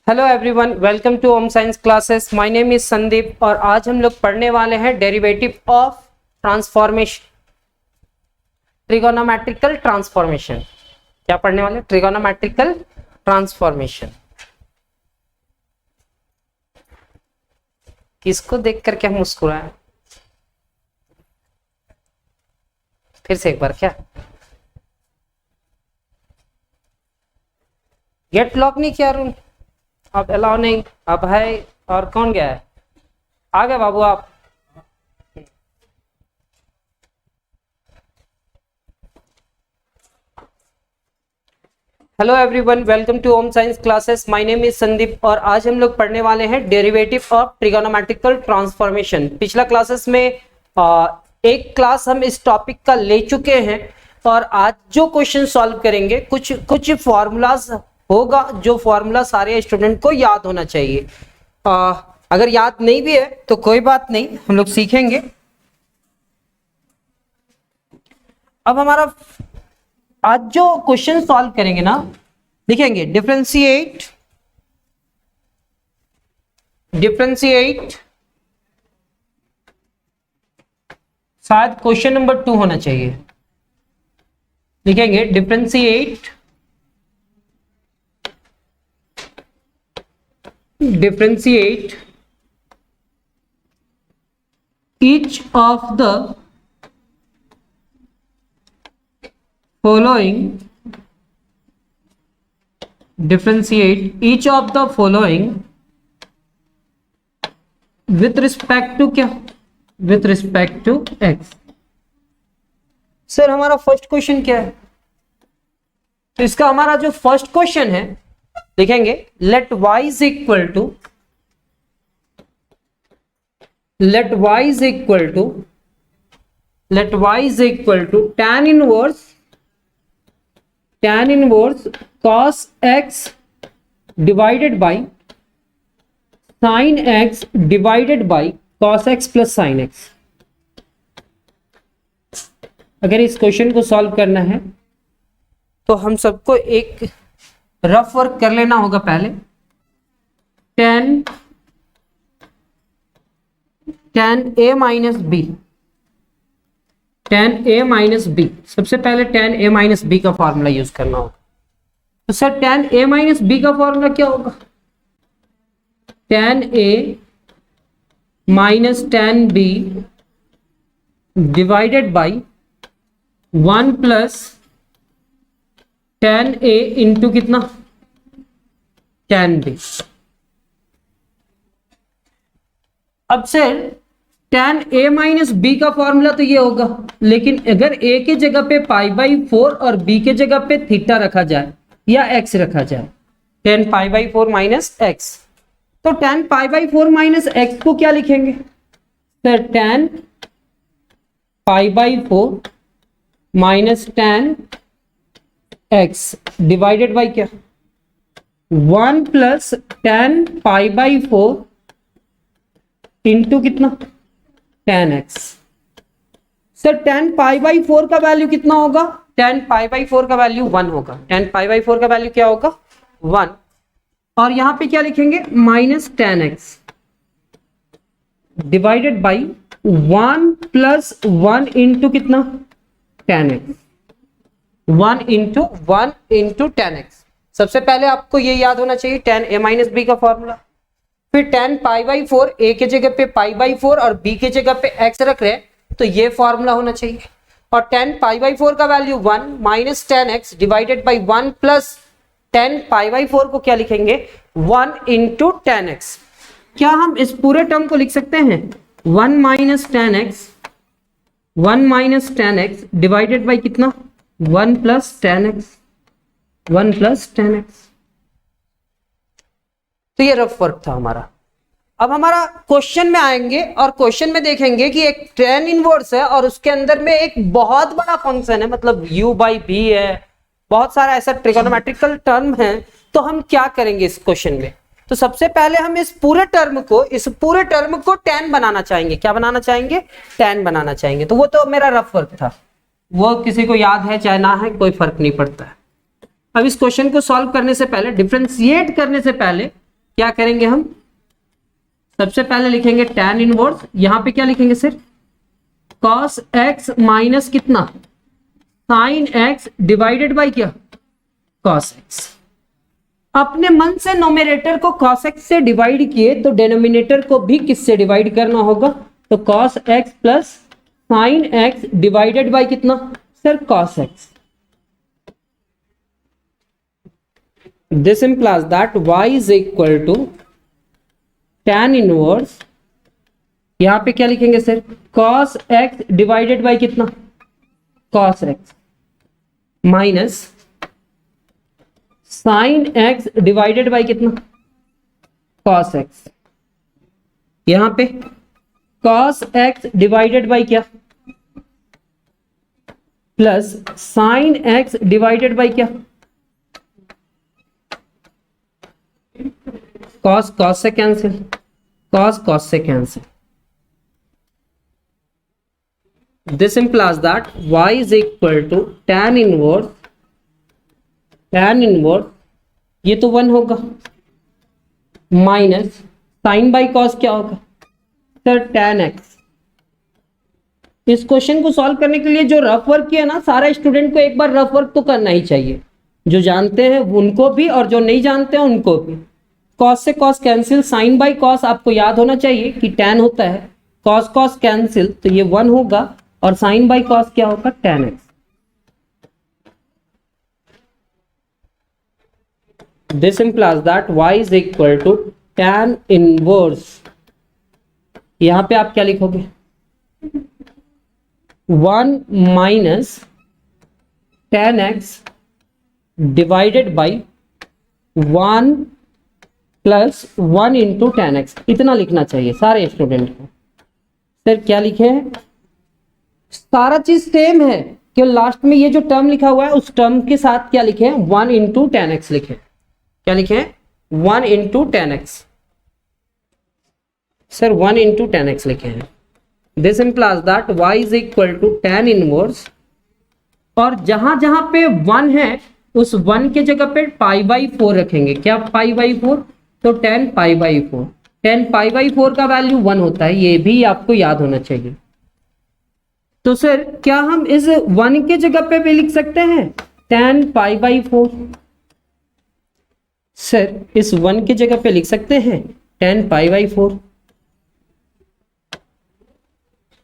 Hello everyone, welcome to home science classes. My name is Sandeep और आज हम लोग पढ़ने वाले हैं derivative of transformation, trigonometrical transformation. क्या पढ़ने वाले? Trigonometrical transformation. किसको देख कर क्या मुस्कुराए? फिर से एक बार क्या? गेट लॉक नहीं किया रूम? अब अलाउ नहीं। अब है और कौन गया है? आ गए बाबू आप। Hello everyone, welcome to home science classes. My name is Sandeep और आज हम लोग पढ़ने वाले हैं डेरिवेटिव ऑफ ट्रिगोनोमेट्रिकल ट्रांसफॉर्मेशन। पिछला क्लासेस में एक क्लास हम इस टॉपिक का ले चुके हैं और आज जो क्वेश्चन सॉल्व करेंगे कुछ फॉर्मूलाज होगा, जो फॉर्मूला सारे स्टूडेंट को याद होना चाहिए। अगर याद नहीं भी है तो कोई बात नहीं, हम लोग सीखेंगे। अब हमारा आज जो क्वेश्चन सॉल्व करेंगे ना, लिखेंगे डिफरेंशिएट शायद क्वेश्चन नंबर 2 होना चाहिए। लिखेंगे differentiate each of the following with respect to क्या? with respect to x। Sir हमारा फर्स्ट क्वेश्चन क्या है? तो इसका हमारा जो फर्स्ट क्वेश्चन है, लिखेंगे let y is equal to tan inverse cos x divided by sin x divided by cos x plus sin x। अगर इस क्वेश्चन को सॉल्व करना है तो हम सबको एक रफ वर्क कर लेना होगा। पहले tan a माइनस बी, सबसे पहले tan a माइनस बी का फॉर्मूला यूज करना होगा। तो sir tan a minus B का फॉर्मूला क्या होगा? tan a minus tan b divided by 1 plus tan a into कितना? tan b। अब sir tan a minus B का फॉर्मूला तो ये होगा, लेकिन अगर a की जगह पे π/4 और b की जगह पे थीटा रखा जाए या x रखा जाए, tan π/4 माइनस x, तो tan π/4 माइनस x को क्या लिखेंगे? Sir tan π/4 minus tan x divided by क्या? 1 प्लस tan π/4 इंटू कितना? tan x। सर tan π/4 का वैल्यू कितना होगा? tan π/4 का वैल्यू 1 होगा। tan π/4 का वैल्यू क्या होगा? 1। और यहां पे क्या लिखेंगे? Minus tan x divided by 1 plus 1 into कितना? tan x। 1 into tan x। सबसे पहले आपको ये याद होना चाहिए tan a माइनस बी का फॉर्मूला। फिर tan π/4 a के जगह पे π/4 और b के जगह पे x रख रहे हैं, तो ये फॉर्मूला होना चाहिए। और tan π/4 का value 1 minus tan x divided by 1 plus tan π/4 को क्या लिखेंगे? 1 इंटू tan x। क्या हम इस पूरे टर्म को लिख सकते हैं? 1 minus tan x divided by कितना? 1 प्लस tan x। तो ये रफ वर्क था हमारा। अब हमारा क्वेश्चन में आएंगे और क्वेश्चन में देखेंगे कि एक tan इनवर्स है और उसके अंदर में एक बहुत बड़ा फंक्शन है, मतलब u/b है, बहुत सारा ऐसा ट्रिगोनोमेट्रिकल टर्म है। तो हम क्या करेंगे इस क्वेश्चन में? तो सबसे पहले हम इस पूरे टर्म को tan बनाना चाहेंगे। क्या बनाना चाहेंगे? tan बनाना चाहेंगे। तो वो तो मेरा रफ वर्क था, वो किसी को याद है चाहे ना है, कोई फर्क नहीं पड़ता है। अब इस क्वेश्चन को सॉल्व करने से पहले, डिफरेंशिएट करने से पहले क्या करेंगे हम, सबसे पहले लिखेंगे tan इनवर्स, यहां पे क्या लिखेंगे सर, cos x माइनस कितना, sin x डिवाइडेड बाई क्या, cos x। अपने मन से नोमिनेटर को cos x से डिवाइड किए तो डिनोमिनेटर को भी किससे डिवाइड करना होगा, तो cos x plus sin x divided by कितना sir, cos x। This implies that y is equal to tan inverse, यहां पे क्या लिखेंगे sir, cos x divided by कितना, cos x minus sin x divided by कितना, cos x। यहां पे cos x divided by क्या, plus sin x divided by क्या, cos cos से कैंसिल, cos cos से cancel. This implies that y is equal to tan inverse, ये तो 1 होगा, माइनस sin बाई cos क्या होगा सर, tan x। इस क्वेश्चन को सॉल्व करने के लिए जो रफ वर्क किया ना, सारा स्टूडेंट को एक बार रफ वर्क तो करना ही चाहिए, जो जानते हैं उनको भी और जो नहीं जानते हैं उनको भी। cos से cos cancel, sin by cos आपको याद होना चाहिए कि tan होता है, cos cos कैंसिल तो ये 1 होगा, और sin बाई cos क्या होगा, tan x। This implies that y is equal to tan inverse, यहां पे आप क्या लिखोगे, 1 minus tan x divided by 1 plus 1 into tan x, इतना लिखना चाहिए सारे स्टूडेंट को। सर क्या लिखे हैं, सारा चीज सेम है, कि लास्ट में ये जो टर्म लिखा हुआ है उस टर्म के साथ क्या लिखे हैं, 1 इंटू tan x लिखे, क्या लिखे हैं, 1 into tan x। Sir 1 into tan x लिखे हैं। This implies that y is equal to tan inverse, और जहां जहां पे 1 है उस 1 के जगह पे पाई बाई 4 रखेंगे, क्या पाई बाई 4, तो tan pi by 4, tan pi by 4 का वैल्यू 1 होता है, ये भी आपको याद होना चाहिए। तो सर क्या हम इस 1 के जगह पे भी लिख सकते हैं tan पाई बाई 4, सर इस 1 के जगह पे लिख सकते हैं tan पाई बाई 4।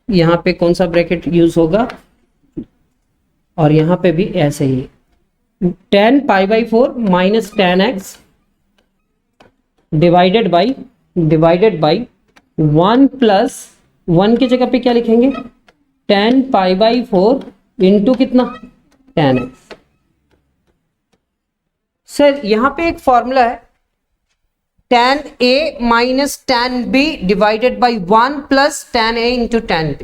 यहां पे कौन सा ब्रैकेट यूज होगा, और यहां पे भी ऐसे ही tan pi by 4 minus tan x divided by 1 plus 1 की जगह पे क्या लिखेंगे, tan पाई बाई 4 इंटू कितना, tan x। सर यहां पे एक फॉर्मूला है, tan a minus tan b divided by 1 plus tan a into tan b।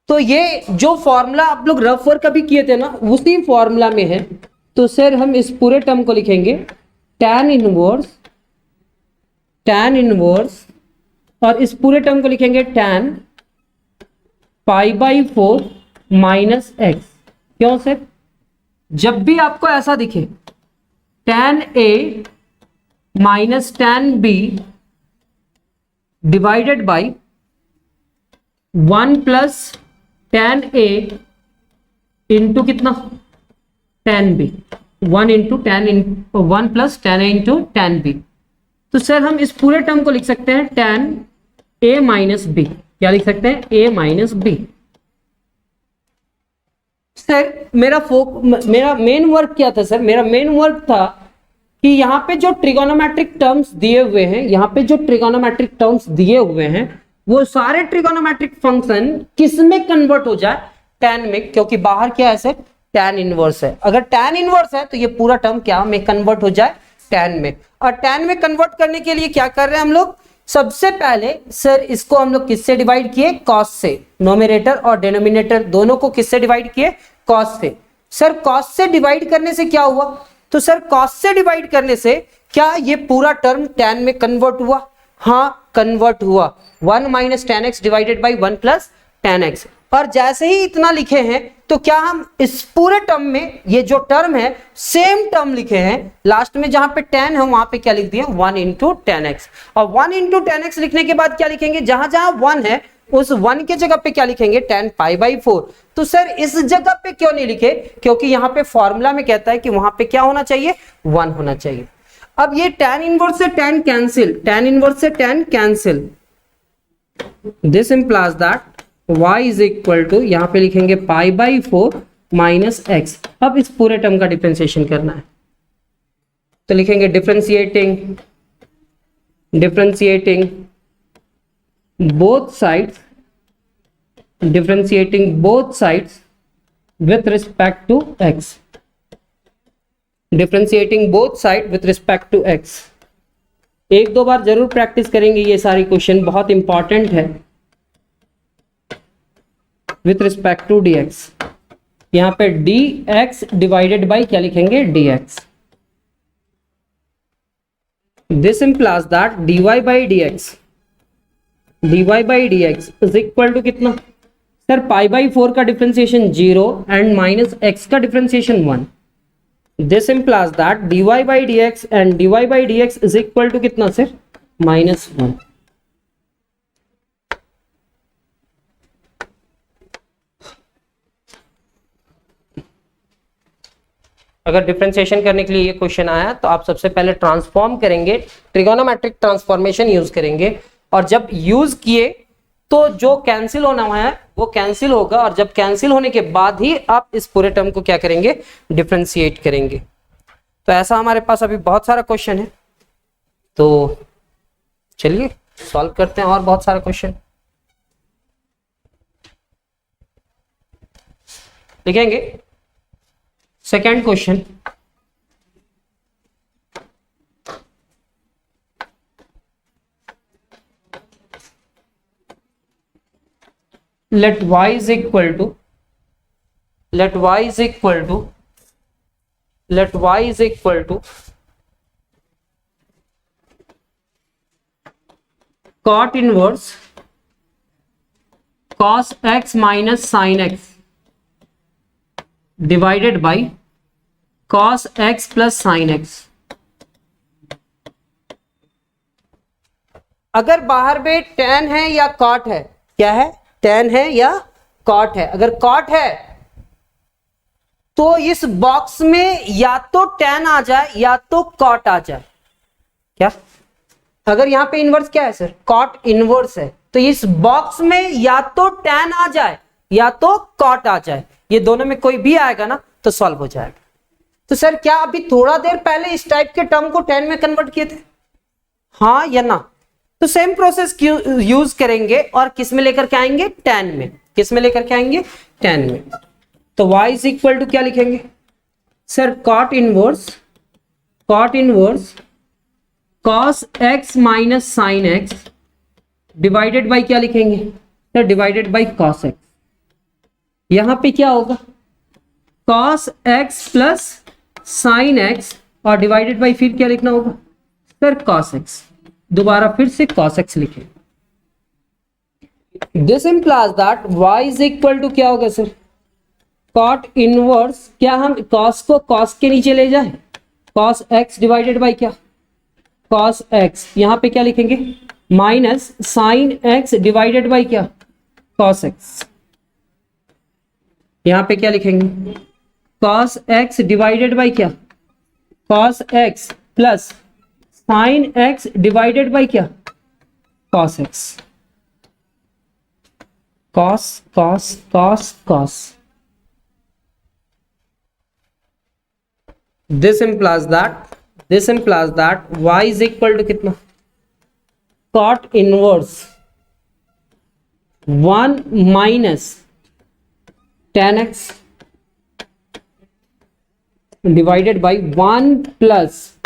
तो ये जो फॉर्मूला आप लोग रफ वर्क अभी किए थे ना, उसी फॉर्मूला में है। तो सर हम इस पूरे टर्म को लिखेंगे tan इनवर्स, और इस पूरे टर्म को लिखेंगे tan pi by 4 minus x। क्यों सर, जब भी आपको ऐसा दिखे tan a minus tan b divided by 1 plus tan a into कितना, tan b, 1 into one plus tan a into tan b। तो सर हम इस पूरे टर्म को लिख सकते हैं tan a माइनस b, क्या लिख सकते हैं, a माइनस b। सर मेरा मेन वर्क क्या था सर, मेरा मेन वर्क था कि यहाँ पे जो ट्रिगोनोमेट्रिक टर्म्स दिए हुए हैं, यहाँ पे जो ट्रिगोनोमेट्रिक टर्म्स दिए हुए हैं वो सारे ट्रिगोनोमेट्रिक फंक्शन किस में कन्वर्ट हो जाए, tan में, क्योंकि बाहर क्या है सर, tan इनवर्स है। अगर tan इनवर्स है तो ये पूरा टर्म क्या में कन्वर्ट हो जाए, tan में। और tan में कन्वर्ट करने के लिए क्या कर रहे हैं हम लोग, सबसे पहले सर इसको हम लोग किससे डिवाइड किए, cos से। नोमिनेटर और डिनोमिनेटर दोनों को किससे डिवाइड किए, cos से। सर cos से डिवाइड करने से क्या हुआ, तो सर cos से डिवाइड करने से क्या ये पूरा टर्म tan में कन्वर्ट हुआ, हाँ कन्वर्ट हुआ। 1 minus tan x divided by 1 plus tan x। और जैसे ही इतना लिखे हैं तो क्या हम इस पूरे टर्म में ये जो टर्म है सेम टर्म लिखे हैं, लास्ट में जहां पे 10 है वहां पे क्या लिख दिया 1 इंटू 10x। और 1 इंटू 10x लिखने के बाद क्या लिखेंगे, जहां जहां 1 है उस 1 के जगह पे क्या लिखेंगे 10 पाई बाई 4। तो सर इस जगह पे क्यों नहीं लिखे, क्योंकि यहां पे फॉर्मूला में कहता है कि वहां पे क्या होना चाहिए 1 होना चाहिए। अब ये tan इनवर्स से tan कैंसिल, tan इनवर्स से tan cancel, this implies that y is equal to, यहां पे लिखेंगे पाई बाई 4 माइनस x। अब इस पूरे टर्म का डिफरेंशिएशन करना है तो लिखेंगे differentiating both sides with respect to x, differentiating both side with respect to x। एक दो बार जरूर प्रैक्टिस करेंगे, ये सारी क्वेश्चन बहुत इंपॉर्टेंट है। विथ रिस्पेक्ट टू dx, यहां पे dx डिवाइडेड बाई क्या लिखेंगे dx। This implies that dy by dx is equal to कितना सर, पाई बाई 4 का डिफरेंशिएशन 0 एंड माइनस x का differentiation 1। This implies that dy by dx and dy by dx is equal to कितना sir -1। अगर differentiation करने के लिए ये question आया तो आप सबसे पहले ट्रांसफॉर्म करेंगे, ट्रिगोनोमेट्रिक ट्रांसफॉर्मेशन यूज करेंगे, और जब यूज किए तो जो कैंसिल होना है वो कैंसिल होगा, और जब कैंसिल होने के बाद ही आप इस पूरे टर्म को क्या करेंगे डिफरेंशिएट करेंगे। तो ऐसा हमारे पास अभी बहुत सारा क्वेश्चन है, तो चलिए सॉल्व करते हैं और बहुत सारा क्वेश्चन लिखेंगे। Second question, let y is equal to cot inverse cos x minus sin x divided by cos x plus sin x। अगर बाहर में tan है या cot है, क्या है tan है या cot है, अगर cot है तो इस बॉक्स में या तो tan आ जाए या तो cot आ जाए। क्या, अगर यहां पे इनवर्स क्या है सर cot इनवर्स है, तो इस बॉक्स में या तो tan आ जाए या तो cot आ जाए, ये दोनों में कोई भी आएगा ना तो सॉल्व हो जाएगा। तो सर क्या अभी थोड़ा देर पहले इस टाइप के टर्म को tan में कन्वर्ट किए थे, हाँ या ना? तो सेम प्रोसेस यूज करेंगे और किस में लेकर के आएंगे tan में, किस में लेकर के आएंगे tan में। तो y इज इक्वल टू क्या लिखेंगे sir cot inverse cos x minus sin x divided by क्या लिखेंगे sir divided by cos x। यहां पे क्या होगा cos x plus sin x और डिवाइडेड बाई फिर क्या लिखना होगा सर cos x, दोबारा फिर से cos x लिखें। This implies that y is equal to क्या होगा सर cot इनवर्स, क्या हम cos को cos के नीचे ले जाए cos x डिवाइडेड बाई क्या cos x, यहां पे क्या लिखेंगे minus sin x divided by क्या cos x, यहां पे क्या लिखेंगे cos x डिवाइडेड बाई क्या cos x plus sin x divided by क्या cos x, cos। This implies that y is equal to कितना cot inverse 1 minus tan x divided by 1 plus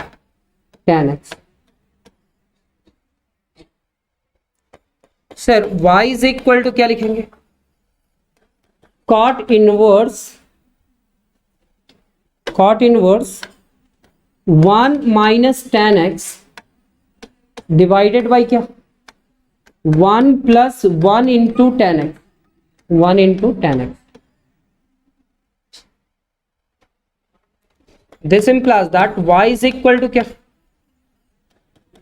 tan x। Sir y is equal to क्या लिखेंगे cot inverse 1 minus tan x divided by क्या 1 plus 1 into tan x 1 into tan x. This implies that y is equal to क्या,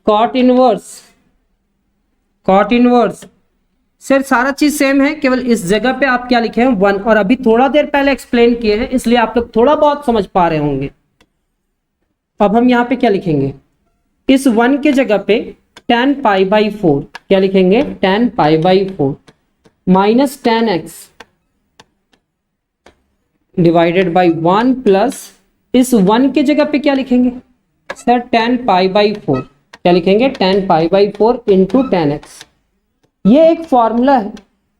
cot inverse. cot inverse sir सारा चीज same है, केवल इस जगह पे आप क्या लिखे हैं 1, और अभी थोड़ा देर पहले एक्सप्लेन किए हैं इसलिए आप लोग थोड़ा बहुत समझ पा रहे होंगे। अब हम यहाँ पे क्या लिखेंगे, इस 1 के जगह पे tan पाई बाई 4 क्या लिखेंगे, tan pi by 4 minus tan x divided by 1 plus इस 1 के जगह पे क्या लिखेंगे सर, tan पाई बाई 4 क्या लिखेंगे, tan pi by 4 into tan x। ये एक फॉर्मूला है,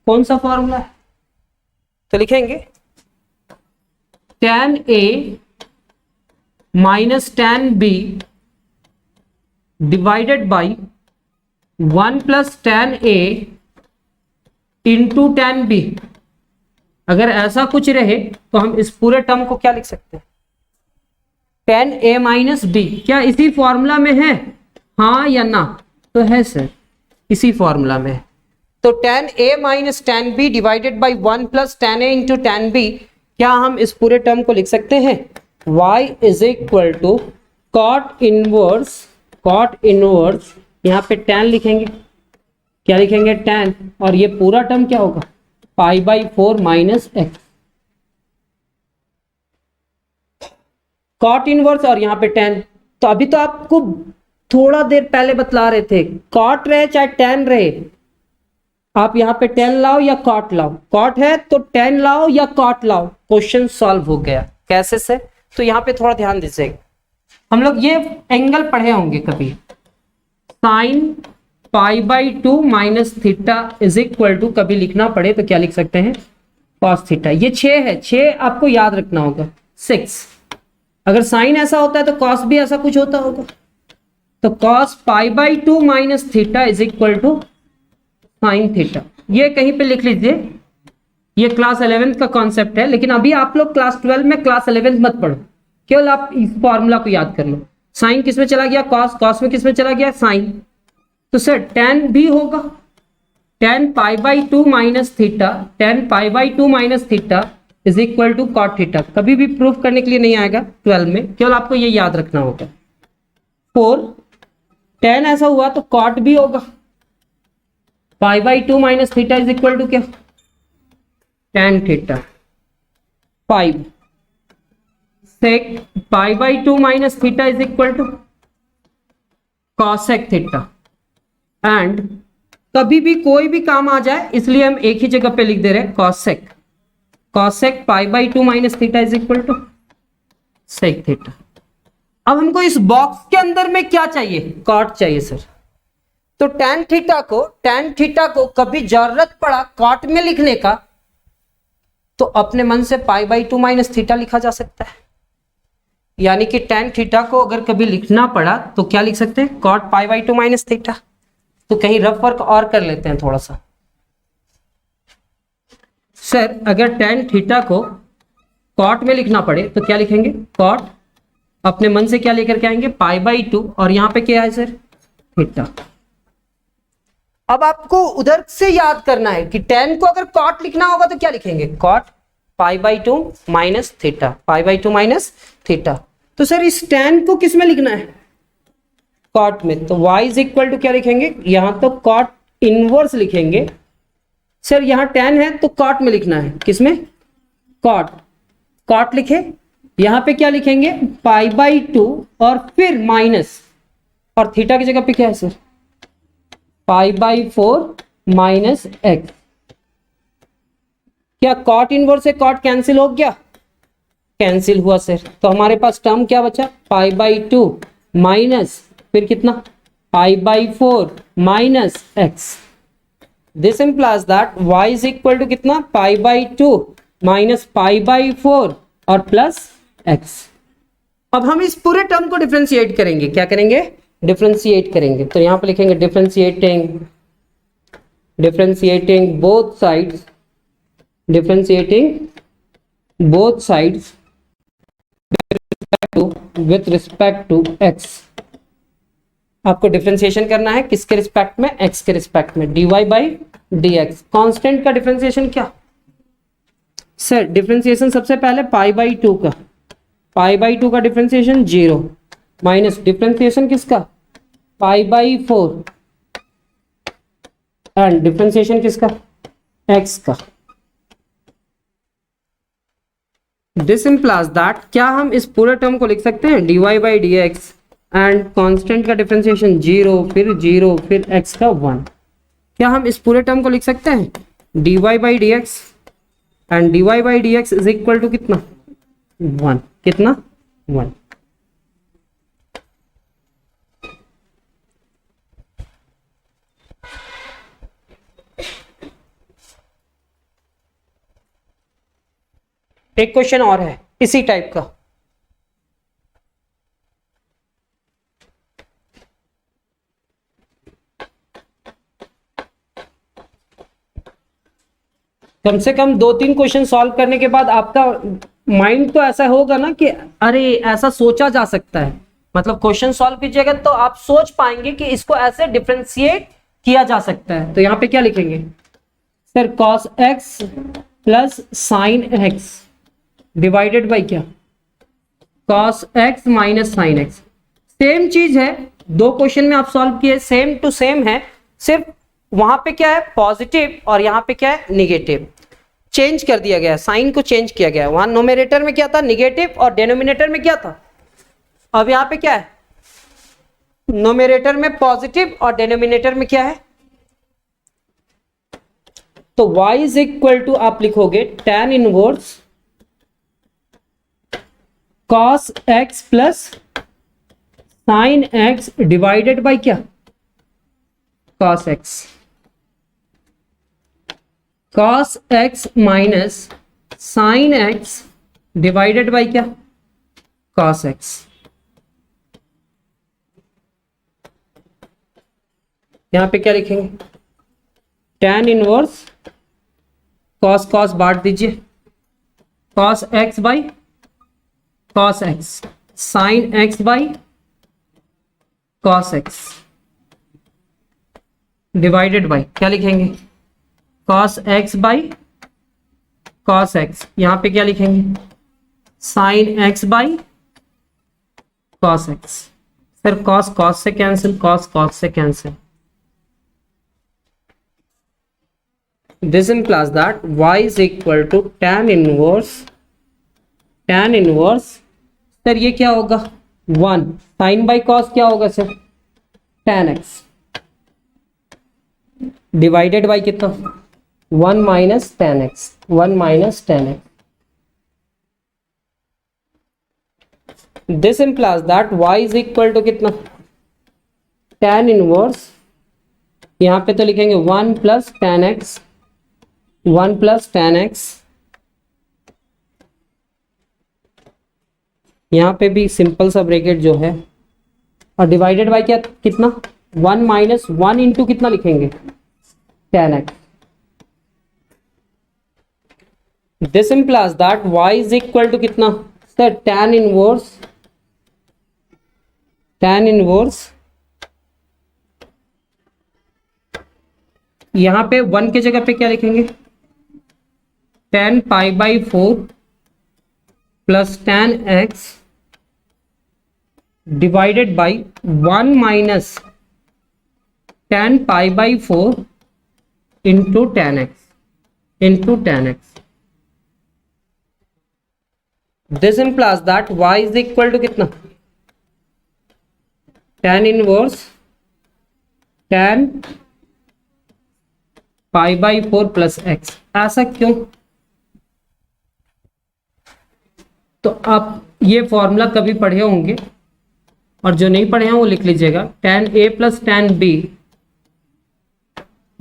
कौन सा फॉर्मूला है, तो लिखेंगे tan a minus tan b divided by 1 plus tan a into tan b। अगर ऐसा कुछ रहे तो हम इस पूरे टर्म को क्या लिख सकते हैं, tan a माइनस b। क्या इसी फॉर्मूला में है, हाँ या ना, तो है सर, इसी फॉर्मूला में है। तो tan a minus tan b divided by 1 plus tan a into tan b, क्या हम इस पूरे टर्म को लिख सकते हैं, y is equal to cot inverse यहाँ पे tan लिखेंगे, क्या लिखेंगे tan, और ये पूरा टर्म क्या होगा, pi by 4 minus x। cot inverse और यहाँ पे tan, तो अभी तो आपको थोड़ा देर पहले बतला रहे थे, cot रहे चाहे tan रहे, आप यहाँ पे tan लाओ या cot लाओ, cot है तो tan लाओ या cot लाओ, क्वेश्चन सॉल्व हो गया। कैसे से, तो यहाँ पे थोड़ा ध्यान दीजिएगा, हम लोग ये एंगल पढ़े होंगे कभी, sine pi by 2 minus theta is equal to, कभी लिखना पड़े तो क्या लिख सकते हैं, cos थीटा। ये 6 है, 6 आपको याद रखना होगा, 6। अगर साइन ऐसा होता है तो cos भी ऐसा कुछ होता होगा, तो cos pi by 2 minus theta is equal to sine theta. ये कहीं पे लिख लीजिए, ये क्लास 11th का कॉन्सेप्ट है, लेकिन अभी आप लोग क्लास 12 में क्लास 11th मत पढ़ो, केवल आप इस फॉर्मूला को याद कर लो। साइन किस में चला गया, cos, cos में किस में चला गया, साइन, तो सर tan भी होगा, tan pi by 2 minus theta, tan pi by 2 minus theta is equal to cot theta. कभी भी प्रूफ करने के लिए नहीं आएगा 12 में, केवल आपको ये याद रखना होगा। 4 tan ऐसा हुआ तो cot भी होगा, pi by 2 minus theta is equal to क्या, tan theta. 5 sec pi by 2 minus theta is equal to cosec theta. And कभी भी कोई भी काम आ जाए इसलिए हम एक ही जगह पे लिख दे रहे हैं cosec pi by 2 minus theta is equal to sec theta. अब हमको इस बॉक्स के अंदर में क्या चाहिए, cot चाहिए सर, तो tan थीटा को कभी जरूरत पड़ा cot में लिखने का तो अपने मन से पाई बाई 2 माइनस थीटा लिखा जा सकता है। यानी कि tan थीटा को अगर कभी लिखना पड़ा तो क्या लिख सकते हैं, cot pi by 2 minus theta. तो कहीं रफ वर्क और कर लेते हैं थोड़ा सा। सर अगर tan थीटा को cot में लिखना पड़े तो क्या लिखेंगे, cot, अपने मन से क्या लेकर के आएंगे, पाई बाई 2, और यहां पे क्या है सर, थीटा। अब आपको उधर से याद करना है कि tan को अगर cot लिखना होगा तो क्या लिखेंगे, cot pi by 2 minus theta, pi by 2 minus theta. तो सर इस tan को किस में लिखना है, cot में, तो y इज इक्वल टू क्या लिखेंगे, यहां तो cot इनवर्स लिखेंगे। सर यहां tan है तो cot में लिखना है, किसमें, cot लिखे, यहां पे क्या लिखेंगे, पाई बाई 2 और फिर माइनस, और थीटा की जगह पे क्या है sir, pi by 4 minus x. क्या cot इनवर्स से cot कैंसिल हो गया, कैंसिल हुआ सर, तो हमारे पास टर्म क्या बचा, पाई बाई 2 माइनस फिर कितना, pi by 4 minus x. This implies that y is equal to कितना, pi by 2 minus pi by 4 और प्लस x। अब हम इस पूरे टर्म को डिफरेंशिएट करेंगे, क्या करेंगे, डिफरेंशिएट करेंगे। तो यहां पे लिखेंगे differentiating both sides, differentiating both sides with respect to x। आपको डिफरेंशिएशन करना है किसके रिस्पेक्ट में, x के रिस्पेक्ट में, dy बाई dx। कांस्टेंट का डिफरेंशिएशन क्या, सर डिफरेंशिएशन सबसे पहले पाई बाई टू का, पाई बाई टू का डिफरेंशिएशन 0 माइनस डिफरेंशिएशन किसका, पाई बाई 4 एंड डिफरेंशिएशन किसका, x का। दिस इम्प्लाइज दैट, क्या हम इस पूरे टर्म को लिख सकते हैं dy by d x and constant का डिफरेंशिएशन 0 फिर x का 1, क्या हम इस पूरे टर्म को लिख सकते हैं dy by d x and dy by d x is equal to कितना 1, कितना 1। एक क्वेश्चन और है इसी टाइप का, कम से कम 2-3 क्वेश्चन सॉल्व करने के बाद आपका माइंड तो ऐसा होगा ना कि अरे ऐसा सोचा जा सकता है, मतलब क्वेश्चन सॉल्व कीजिएगा तो आप सोच पाएंगे कि इसको ऐसे डिफरेंशिएट किया जा सकता है। तो यहां पे क्या लिखेंगे sir, cos x plus sine x divided by क्या, cos x minus sine x। Same चीज है, दो क्वेश्चन में आप सॉल्व किए, सेम टू सेम है, सिर्फ वहां पे क्या है पॉजिटिव और यहां पे क्या है निगेटिव, चेंज कर दिया गया है, साइन को चेंज किया गया है। वहां नोमिनेटर में क्या था निगेटिव और डिनोमिनेटर में क्या था, अब यहां पे क्या है नोमिनेटर में पॉजिटिव और डिनोमिनेटर में क्या है, तो y इज इक्वल टू आप लिखोगे tan inverse cos x plus sine x divided by क्या cos x, cos x minus sine x divided by क्या cos x। यहां पे क्या लिखेंगे tan इनवर्स cos cos बांट दीजिए, cos x by cos x, sin x by cos x divided by क्या लिखेंगे cos x by cos x, यहां पे क्या लिखेंगे sin x by cos x। Sir cos cos से कैंसिल, cos cos से cancel, this implies that y is equal to tan inverse sir ये क्या होगा 1, sin बाई cos क्या होगा sir tan x divided by कितना 1 minus tan x, 1 minus tan x। This implies that y is equal to कितना tan inverse, यहां पे तो लिखेंगे 1 plus tan x, 1 plus tan x, यहां पे भी सिंपल सा ब्रैकेट जो है और डिवाइडेड बाय क्या कितना 1 माइनस 1 इंटू कितना लिखेंगे tan x। This implies that y is equal to कितना सर tan इनवर्स यहां पे 1 के जगह पे क्या लिखेंगे tan pi by 4 plus tan x divided by 1 minus tan pi by 4 into tan x। This implies that y is equal to कितना tan inverse tan pi by 4 plus x। ऐसा क्यों, तो आप ये फॉर्मूला कभी पढ़े होंगे और जो नहीं पढ़े हैं वो लिख लीजिएगा tan a plus tan b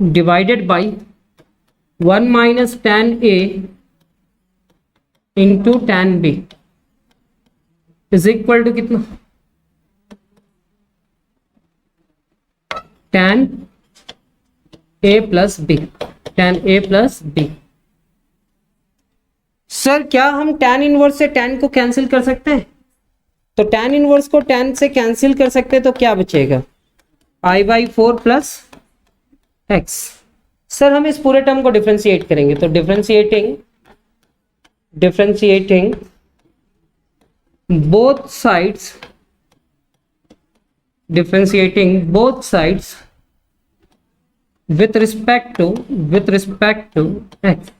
divided by 1 minus tan a into tan b is equal to कितना tan a plus b, tan a plus b। Sir क्या हम tan इनवर्स से tan को कैंसिल कर सकते हैं, तो tan इनवर्स को tan से कैंसिल कर सकते हैं तो क्या बचेगा पाई बाई 4 प्लस x। सर हम इस पूरे टर्म को डिफरेंशिएट करेंगे तो differentiating differentiating both sides with respect to x,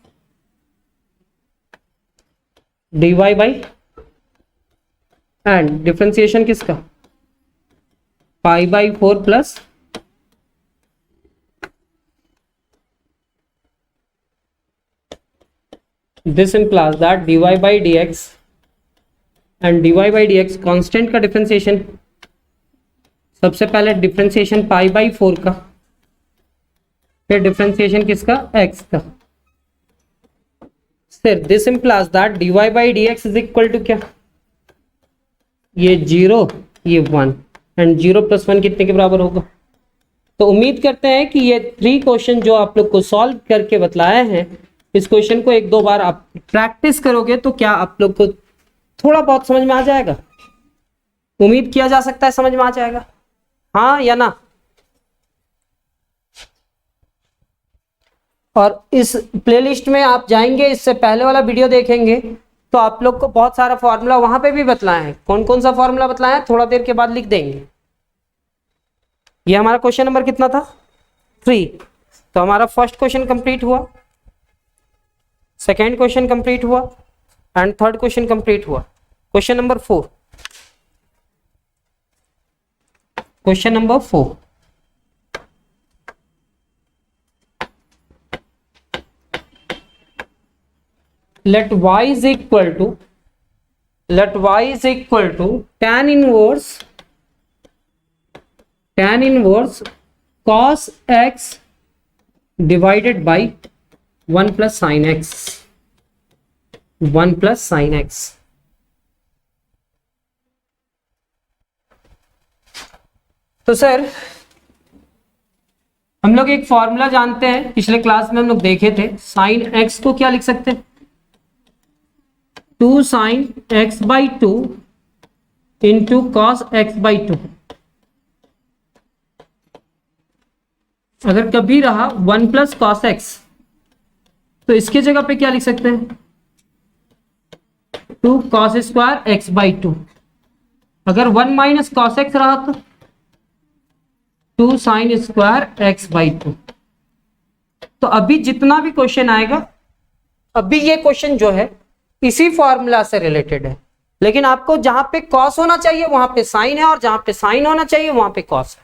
dy by and differentiation किसका, pi by 4 plus this implies that dy by dx and dy by dx constant का differentiation, सबसे पहले डिफरेंशिएशन पाई बाई 4 का, फिर differentiation किसका, x का। फिर this implies that dy by dx is equal to क्या, ये 0 ये 1 एंड 0 प्लस 1 कितने के बराबर होगा। तो उम्मीद करते हैं कि ये 3 क्वेश्चन जो आप लोग को सॉल्व करके बतलाए हैं, इस क्वेश्चन को 1-2 बार आप प्रैक्टिस करोगे तो क्या आप लोग को थोड़ा बहुत समझ में आ जाएगा। उम्मीद किया जा सकता है समझ में आ जाएगा, हाँ या ना। और इस प्लेलिस्ट में आप जाएंगे, इससे पहले वाला वीडियो देखेंगे तो आप लोग को बहुत सारा फॉर्मूला वहां पे भी बतलाए हैं। कौन कौन सा फॉर्मूला बतलाया है थोड़ा देर के बाद लिख देंगे। ये हमारा क्वेश्चन नंबर कितना था, 3। तो हमारा फर्स्ट क्वेश्चन कंप्लीट हुआ, सेकेंड क्वेश्चन कंप्लीट हुआ एंड थर्ड क्वेश्चन कंप्लीट हुआ। Question number 4, question number 4, let y is equal to tan inverse cos x divided by 1 plus sin x, 1 plus sin x। तो sir हम लोग एक formula जानते हैं, पिछले क्लास में हम लोग देखे थे। साइन x को क्या लिख सकते हैं, 2 sin x by 2 into cos x by 2। अगर कभी रहा 1 प्लस cos x तो इसके जगह पे क्या लिख सकते हैं, 2 cos स्क्वायर x by 2। अगर 1 माइनस cos x रहा तो 2 sin स्क्वायर x by 2। तो अभी जितना भी क्वेश्चन आएगा, अभी ये क्वेश्चन जो है इसी फॉर्मूला से रिलेटेड है, लेकिन आपको जहां पे cos होना चाहिए वहां पे sin है और जहां पे sin होना चाहिए वहां पे cos है।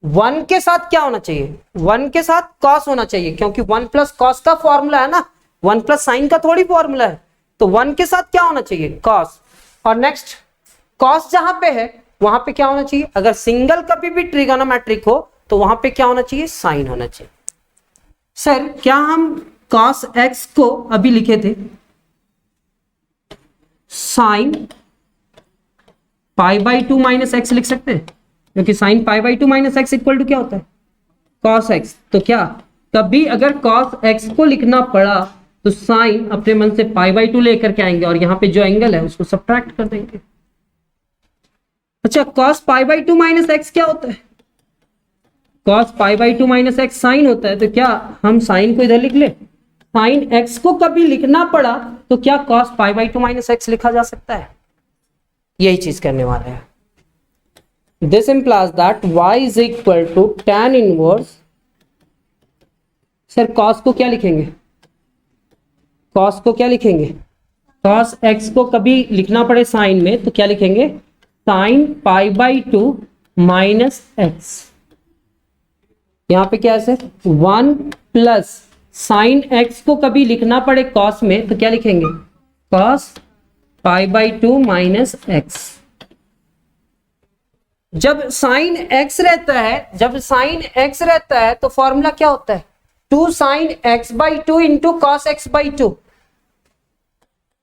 1 के साथ क्या होना चाहिए, 1 के साथ cos होना चाहिए, क्योंकि 1 प्लस cos का फॉर्मूला है ना, 1 प्लस sin का थोड़ी फॉर्मूला है। तो 1 के साथ क्या होना चाहिए, cos। और नेक्स्ट cos जहां पे है वहां पे क्या होना चाहिए, अगर सिंगल कभी भी ट्रिगोनोमेट्रिक हो तो वहां पे क्या होना चाहिए, sin होना चाहिए। सर क्या हम cos x को अभी लिखे थे sine pi by 2 minus x लिख सकते हैं, क्योंकि sine pi by 2 minus x equal to क्या होता है, cos x। तो क्या कभी अगर cos x को लिखना पड़ा तो साइन अपने मन से पाई बाई 2 लेकर के आएंगे और यहां पे जो एंगल है उसको सब्ट्रैक्ट कर देंगे। अच्छा cos pi by 2 minus x क्या होता है, cos pi by 2 minus x sine होता है। तो क्या हम साइन को इधर लिख ले, साइन x को कभी लिखना पड़ा तो क्या cos pi by 2 minus x लिखा जा सकता है, यही चीज करने वाले हैं। This implies that y is equal to tan inverse, sir cos को क्या लिखेंगे, cos को क्या लिखेंगे, cos x को कभी लिखना पड़े साइन में तो क्या लिखेंगे, sine pi by 2 minus x. यहां पे क्या है सर, 1 प्लस साइन x को कभी लिखना पड़े cos में तो क्या लिखेंगे, cos pi by 2 minus x. जब साइन x रहता है तो फॉर्मूला क्या होता है, 2 sin x by 2 into cos x by 2।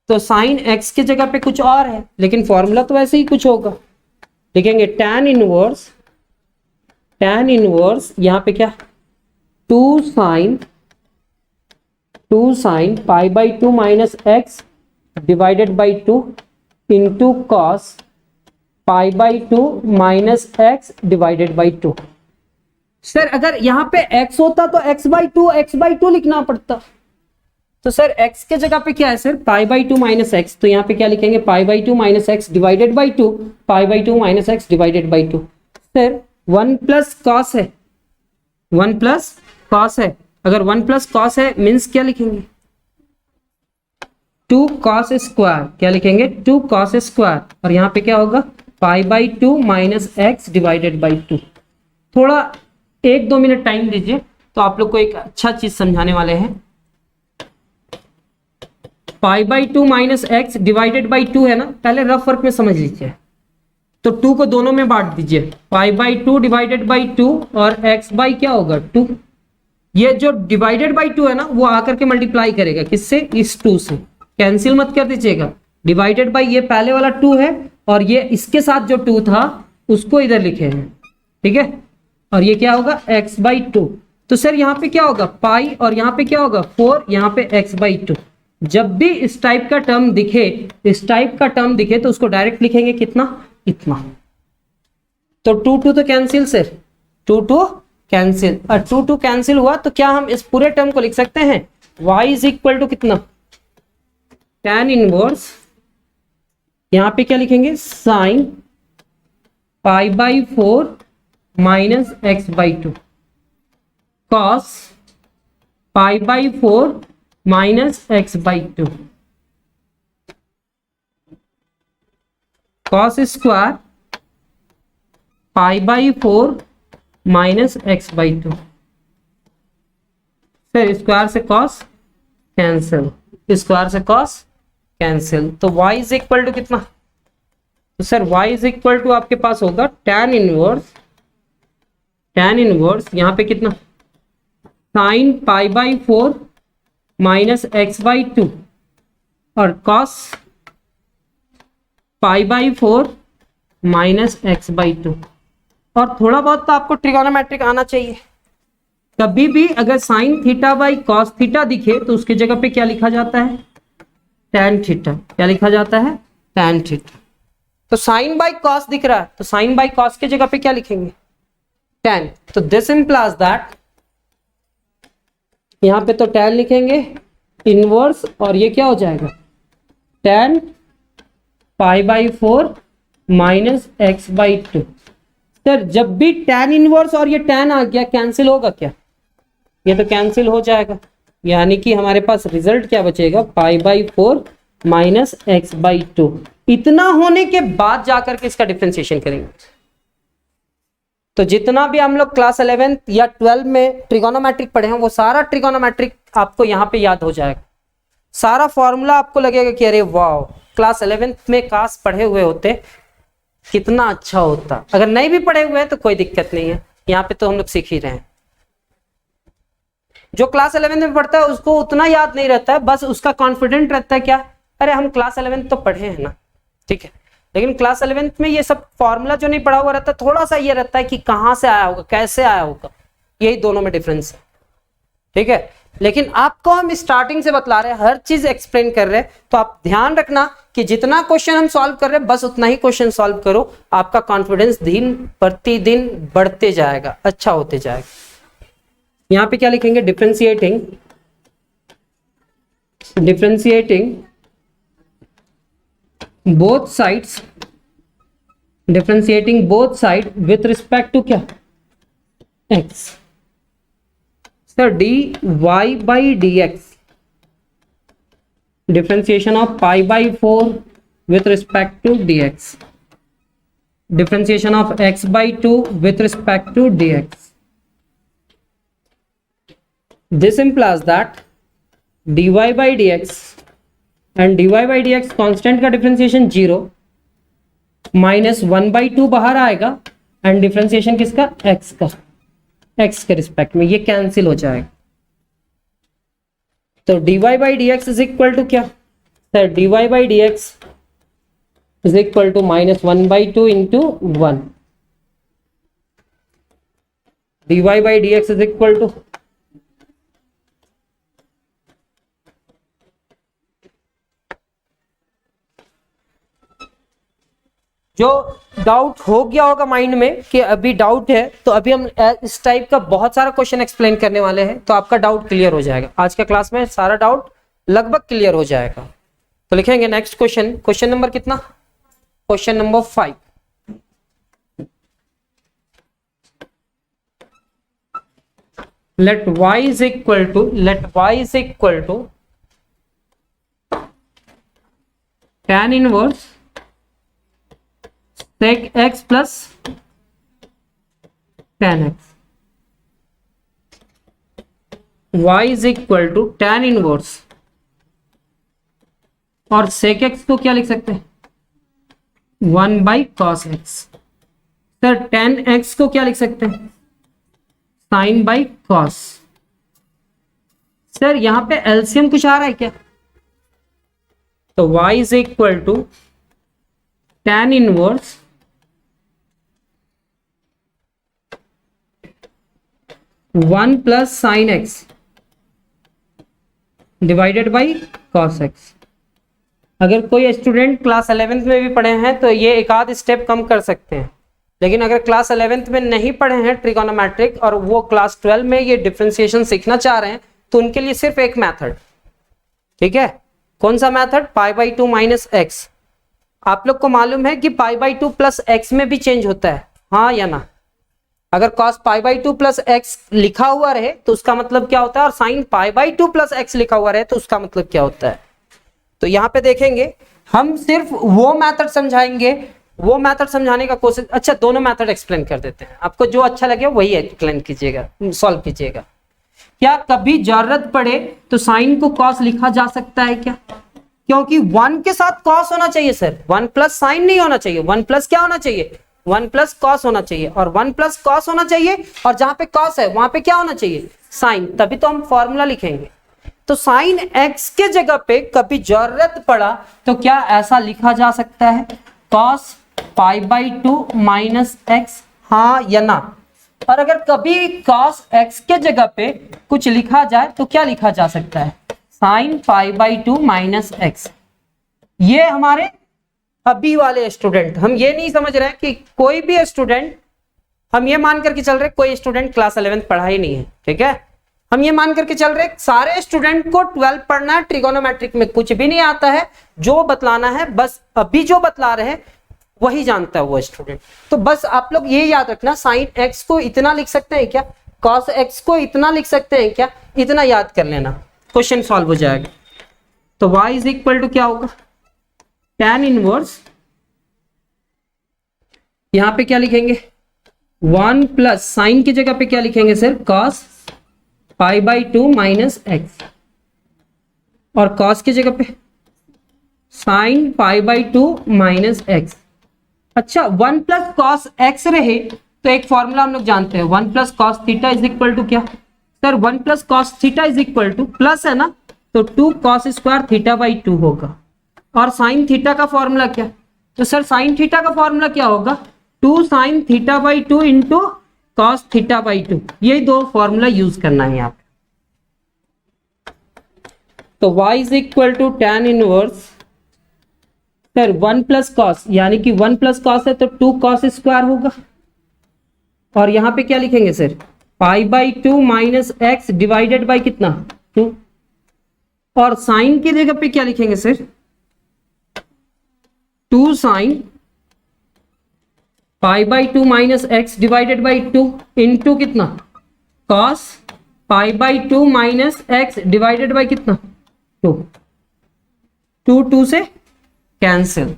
तो साइन x की जगह पे कुछ और है, लेकिन फॉर्मूला तो वैसे ही कुछ होगा। लिखेंगे tan इनवर्स यहां पे क्या, 2 sin pi by 2 minus x divided by 2 into cos pi by 2 minus x divided by 2। Sir अगर यहां पे x होता तो x बाई 2 लिखना पड़ता, तो सर x के जगह पे क्या है sir, pi by two minus x, तो यहाँ पे क्या लिखेंगे, pi by two minus x divided by two, pi by two minus x divided by two. Sir 1 plus cos है, 1 प्लस कॉस है, अगर 1 प्लस कॉस है मीन्स क्या लिखेंगे, 2 कॉस स्क्वायर, क्या लिखेंगे 2 कॉस स्क्वायर, और यहाँ पे क्या होगा pi by two minus x divided by two. थोड़ा 1-2 मिनट टाइम दीजिए, तो आप लोग को एक अच्छा चीज समझाने वाले हैं। Pi by two minus x divided by two है ना, पहले रफ वर्क में समझ लीजिए। तो 2 को दोनों में बांट दीजिए, pi by two divided by two और एक्स बाई क्या होगा 2। ये जो डिवाइडेड बाई 2 है ना, वो आकर के मल्टीप्लाई करेगा किससे, इस 2 से, कैंसिल मत कर दीजिएगा। डिवाइडेड बाई ये पहले वाला 2 है, और ये इसके साथ जो 2 था उसको इधर लिखे हैं, ठीक है, और ये क्या होगा x बाई 2। तो सर यहाँ पे क्या होगा पाई, और यहाँ पे क्या होगा 4, यहाँ पे x बाई 2। जब भी इस टाइप का टर्म दिखे, इस टाइप का टर्म दिखे, तो उसको डायरेक्ट लिखेंगे कितना, इतना। तो 2 तो कैंसिल सर, 2 कैंसिल, और 2 कैंसिल हुआ तो क्या हम इस पूरे टर्म को लिख सकते हैं, y इज इक्वल टू कितना, tan इनवर्स, यहाँ पे क्या लिखेंगे sine pi by 4 minus x by 2, cos pi by 4 minus x by 2, cos square pi by 4 minus x by 2। फिर स्क्वायर से कॉस कैंसिल, स्क्वायर से कॉस कैंसिल, तो y is equal to कितना, तो sir y is equal to आपके पास होगा tan inverse, यहाँ पे कितना sine pi by 4 minus x by 2 और cos pi by 4 minus x by 2। और थोड़ा बहुत तो आपको ट्रिगोनोमेट्रिक आना चाहिए। कभी भी अगर sine theta by cos theta दिखे तो उसकी जगह पे क्या लिखा जाता है, tan थीटा, क्या लिखा जाता है tan थीटा। तो साइन बाई कॉस दिख रहा है, तो साइन बाई कॉस की जगह पे क्या लिखेंगे tan। तो दिस इंप्लाइज दैट, यहां पे तो tan लिखेंगे इनवर्स, और ये क्या हो जाएगा tan pi by 4 minus x by 2। Sir जब भी tan इनवर्स और ये tan आ गया कैंसिल होगा क्या, ये तो कैंसिल हो जाएगा, यानी कि हमारे पास रिजल्ट क्या बचेगा पाई बाई 4 माइनस एक्स बाई 2। इतना होने के बाद जाकर के इसका डिफरेंशिएशन करेंगे। तो जितना भी हम लोग क्लास 11 या 12 में ट्रिगोनोमेट्रिक पढ़े हैं वो सारा ट्रिगोनोमेट्रिक आपको यहाँ पे याद हो जाएगा। सारा फॉर्मूला आपको लगेगा कि अरे वाह, क्लास 11 में काश पढ़े हुए होते कितना अच्छा होता। अगर नहीं भी पढ़े हुए हैं तो कोई दिक्कत नहीं है, यहाँ पे तो हम लोग सीख ही रहे हैं। जो क्लास 11 में पढ़ता है उसको उतना याद नहीं रहता है, बस उसका कॉन्फिडेंट रहता है क्या, अरे हम क्लास 11 तो पढ़े हैं ना, ठीक है। लेकिन क्लास 11 में ये सब फॉर्मूला जो नहीं पढ़ा हुआ रहता, थोड़ा सा ये रहता है कि कहाँ से आया होगा, कैसे आया होगा, यही दोनों में डिफरेंस है, ठीक है। लेकिन आपको हम स्टार्टिंग से बतला रहे हैं, हर चीज एक्सप्लेन कर रहे हैं, तो आप ध्यान रखना कि जितना क्वेश्चन हम सॉल्व कर रहे हैं बस उतना ही क्वेश्चन सॉल्व करो। आपका कॉन्फिडेंस दिन प्रतिदिन बढ़ते जाएगा, अच्छा होते जाएगा। यहाँ पे क्या लिखेंगे, differentiating both sides, differentiating both side with respect to क्या x। Sir dy by dx, differentiation of pi by 4 with respect to dx, differentiation of x by 2 with respect to dx। This implies that dy by dx and dy by d x constant का differentiation 0, minus 1/2 बाहर आएगा, and differentiation किसका x का, x के respect में, ये cancel हो जाएगा। तो dy by d x is equal to क्या sir, dy by d x is equal to minus 1/2 into 1, dy by d x is equal to जो डाउट हो गया होगा माइंड में कि अभी डाउट है, तो अभी हम इस टाइप का बहुत सारा क्वेश्चन एक्सप्लेन करने वाले हैं, तो आपका डाउट क्लियर हो जाएगा। आज का क्लास में सारा डाउट लगभग क्लियर हो जाएगा। तो लिखेंगे नेक्स्ट क्वेश्चन, क्वेश्चन नंबर कितना, question number 5। let y is equal to tan inverse sec x plus tan x। y is equal to tan inverse और sec x को क्या लिख सकते हैं, 1 by cos x। Sir tan x को क्या लिख सकते हैं, sin by cos। सर यहां पे एलसीएम कुछ आ रहा है क्या, तो y is equal to tan inverse 1 plus sin x divided by cos x। अगर कोई स्टूडेंट क्लास 11th में भी पढ़े हैं तो ये एक आध स्टेप कम कर सकते हैं, लेकिन अगर क्लास 11th में नहीं पढ़े हैं ट्रिगोनोमेट्रिक और वो क्लास 12 में ये डिफरेंशिएशन सीखना चाह रहे हैं तो उनके लिए सिर्फ एक मेथड, ठीक है, कौन सा मेथड, π/2 माइनस एक्स। आप लोग को मालूम है कि π/2 प्लस एक्स में भी चेंज होता है, हाँ या ना। अगर cos π/2 प्लस एक्स लिखा हुआ रहे तो उसका मतलब क्या होता है, और sin π/2 प्लस एक्स लिखा हुआ रहे तो उसका मतलब क्या होता है। तो यहाँ पे देखेंगे हम सिर्फ वो मेथड समझाएंगे, वो मेथड समझाने का कोशिश, अच्छा दोनों मेथड एक्सप्लेन कर देते हैं, आपको जो अच्छा लगे वही एक्सप्लेन कीजिएगा, सॉल्व कीजिएगा। क्या कभी जरूरत पड़े तो साइन को कॉस लिखा जा सकता है क्या, क्योंकि 1 के साथ कॉस होना चाहिए सर, 1 प्लस साइन नहीं होना चाहिए, 1 प्लस क्या होना चाहिए, 1 प्लस कॉस होना चाहिए, और 1 प्लस कॉस होना चाहिए, और जहां पे कॉस है वहां पे क्या होना चाहिए, साइन, तभी तो हम फॉर्मूला लिखेंगे। तो साइन एक्स के जगह पे कभी जरूरत पड़ा तो क्या ऐसा लिखा जा सकता है, कॉस π/2 माइनस एक्स, हाँ या ना। और अगर कभी cos x के जगह पे कुछ लिखा जाए तो क्या लिखा जा सकता है, sin π/2 माइनस एक्स। ये हमारे अभी वाले स्टूडेंट, हम ये नहीं समझ रहे हैं कि कोई भी स्टूडेंट, हम ये मान करके चल रहे कोई स्टूडेंट क्लास 11th पढ़ा ही नहीं है, ठीक है, हम ये मान करके चल रहे सारे स्टूडेंट को 12 पढ़ना है, ट्रिगोनोमेट्रिक में कुछ भी नहीं आता है, जो बतलाना है बस अभी जो बतला रहे हैं वही जानता है वो स्टूडेंट। तो बस आप लोग ये याद रखना, साइन एक्स को इतना लिख सकते हैं क्या, कॉस एक्स को इतना लिख सकते हैं क्या, इतना याद कर लेना, क्वेश्चन सॉल्व हो जाएगा। तो y इज इक्वल टू क्या होगा, tan इनवर्स, यहां पे क्या लिखेंगे, 1 प्लस साइन की जगह पे क्या लिखेंगे सर, cos π/2 माइनस एक्स, और cos की जगह पे sin π/2 माइनस एक्स। अच्छा 1 प्लस कॉस एक्स रहे तो एक फॉर्मूला हम लोग जानते हैं, 1 plus cos theta is equal to क्या sir, 1 plus cos theta is equal to plus है ना, तो 2 कॉस स्क्वायर थीटा/2 होगा। और साइन थीटा का फॉर्मूला क्या, तो सर साइन थीटा का फॉर्मूला क्या होगा, 2 साइन थीटा/2 इंटू कॉस थीटा/2, ये दो फॉर्मूला यूज करना है यहाँ पे। तो y is equal to tan inverse sir 1 plus cos, यानी कि 1 प्लस कॉस है तो 2 कॉस स्क्वायर होगा, और यहां पे क्या लिखेंगे sir, π/2 minus x divided by कितना 2, और साइन की जगह पे क्या लिखेंगे sir, 2 sine π/2 minus x divided by 2 into कितना cos π/2 minus x divided by कितना 2 2 से कैंसिल।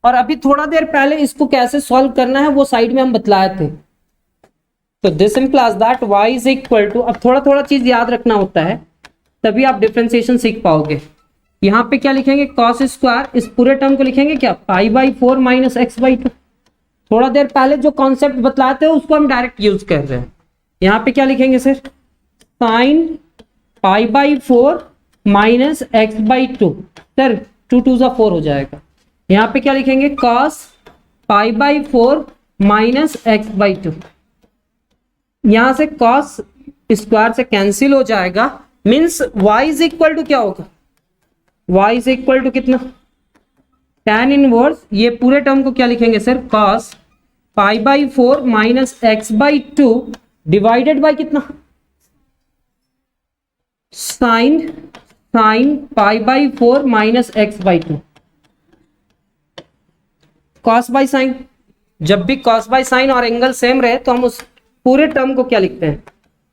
और अभी थोड़ा देर पहले इसको कैसे सॉल्व करना है वो साइड में हम बतलाए थे। तो this implies that y is equal to, अब थोड़ा थोड़ा चीज याद रखना होता है तभी आप डिफरेंशिएशन सीख पाओगे। यहाँ पे क्या लिखेंगे, cos स्क्वायर, इस पूरे टर्म को लिखेंगे क्या, π/4 माइनस x/2। थोड़ा देर पहले जो कॉन्सेप्ट बतलाए थे उसको हम डायरेक्ट यूज कर रहे हैं। यहाँ पे क्या लिखेंगे sir, sign π/4 minus x/2, sir 2 2 4 हो जाएगा। यहाँ पे क्या लिखेंगे, cos π/4 माइनस x/2, यहां से cos स्क्वायर से कैंसिल हो जाएगा, means y is equal to क्या होगा, y इज इक्वल टू कितना, tan इनवर्स, ये पूरे टर्म को क्या लिखेंगे sir, cos π/4 minus x/2 divided by कितना, sine sine pi by 4 minus x by 2। Cos by sine, जब भी कॉस बाई साइन और एंगल सेम रहे तो हम उस पूरे टर्म को क्या लिखते हैं,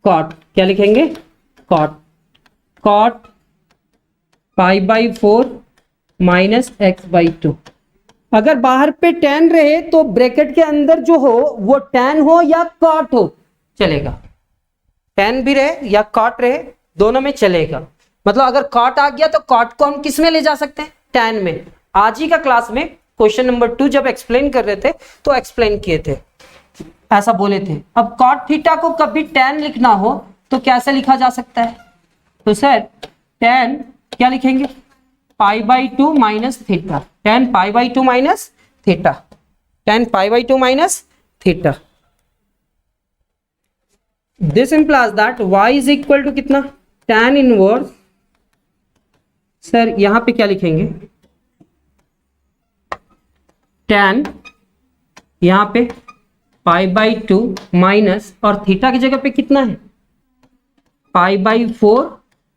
कॉट। क्या लिखेंगे, cot. Cot pi by 4 minus x by 2। अगर बाहर पे tan रहे तो ब्रैकेट के अंदर जो हो वो tan हो या कॉट हो चलेगा, tan भी रहे या कॉट रहे दोनों में चलेगा। मतलब अगर कॉट आ गया तो कॉट को हम किस में ले जा सकते हैं, tan में। आज ही का क्लास में क्वेश्चन नंबर 2 जब एक्सप्लेन कर रहे थे तो एक्सप्लेन किए थे, ऐसा बोले थे। अब कॉट थीटा को कभी tan लिखना हो तो कैसे लिखा जा सकता है, तो सर tan क्या लिखेंगे, pi by 2 minus theta. tan pi by 2 minus theta, tan pi by 2 minus theta. This implies that y is equal to कितना, tan इनवर्स, सर यहां पे क्या लिखेंगे, tan यहां पे पाई बाई 2 माइनस, और थीटा की जगह पे कितना है, pi by 4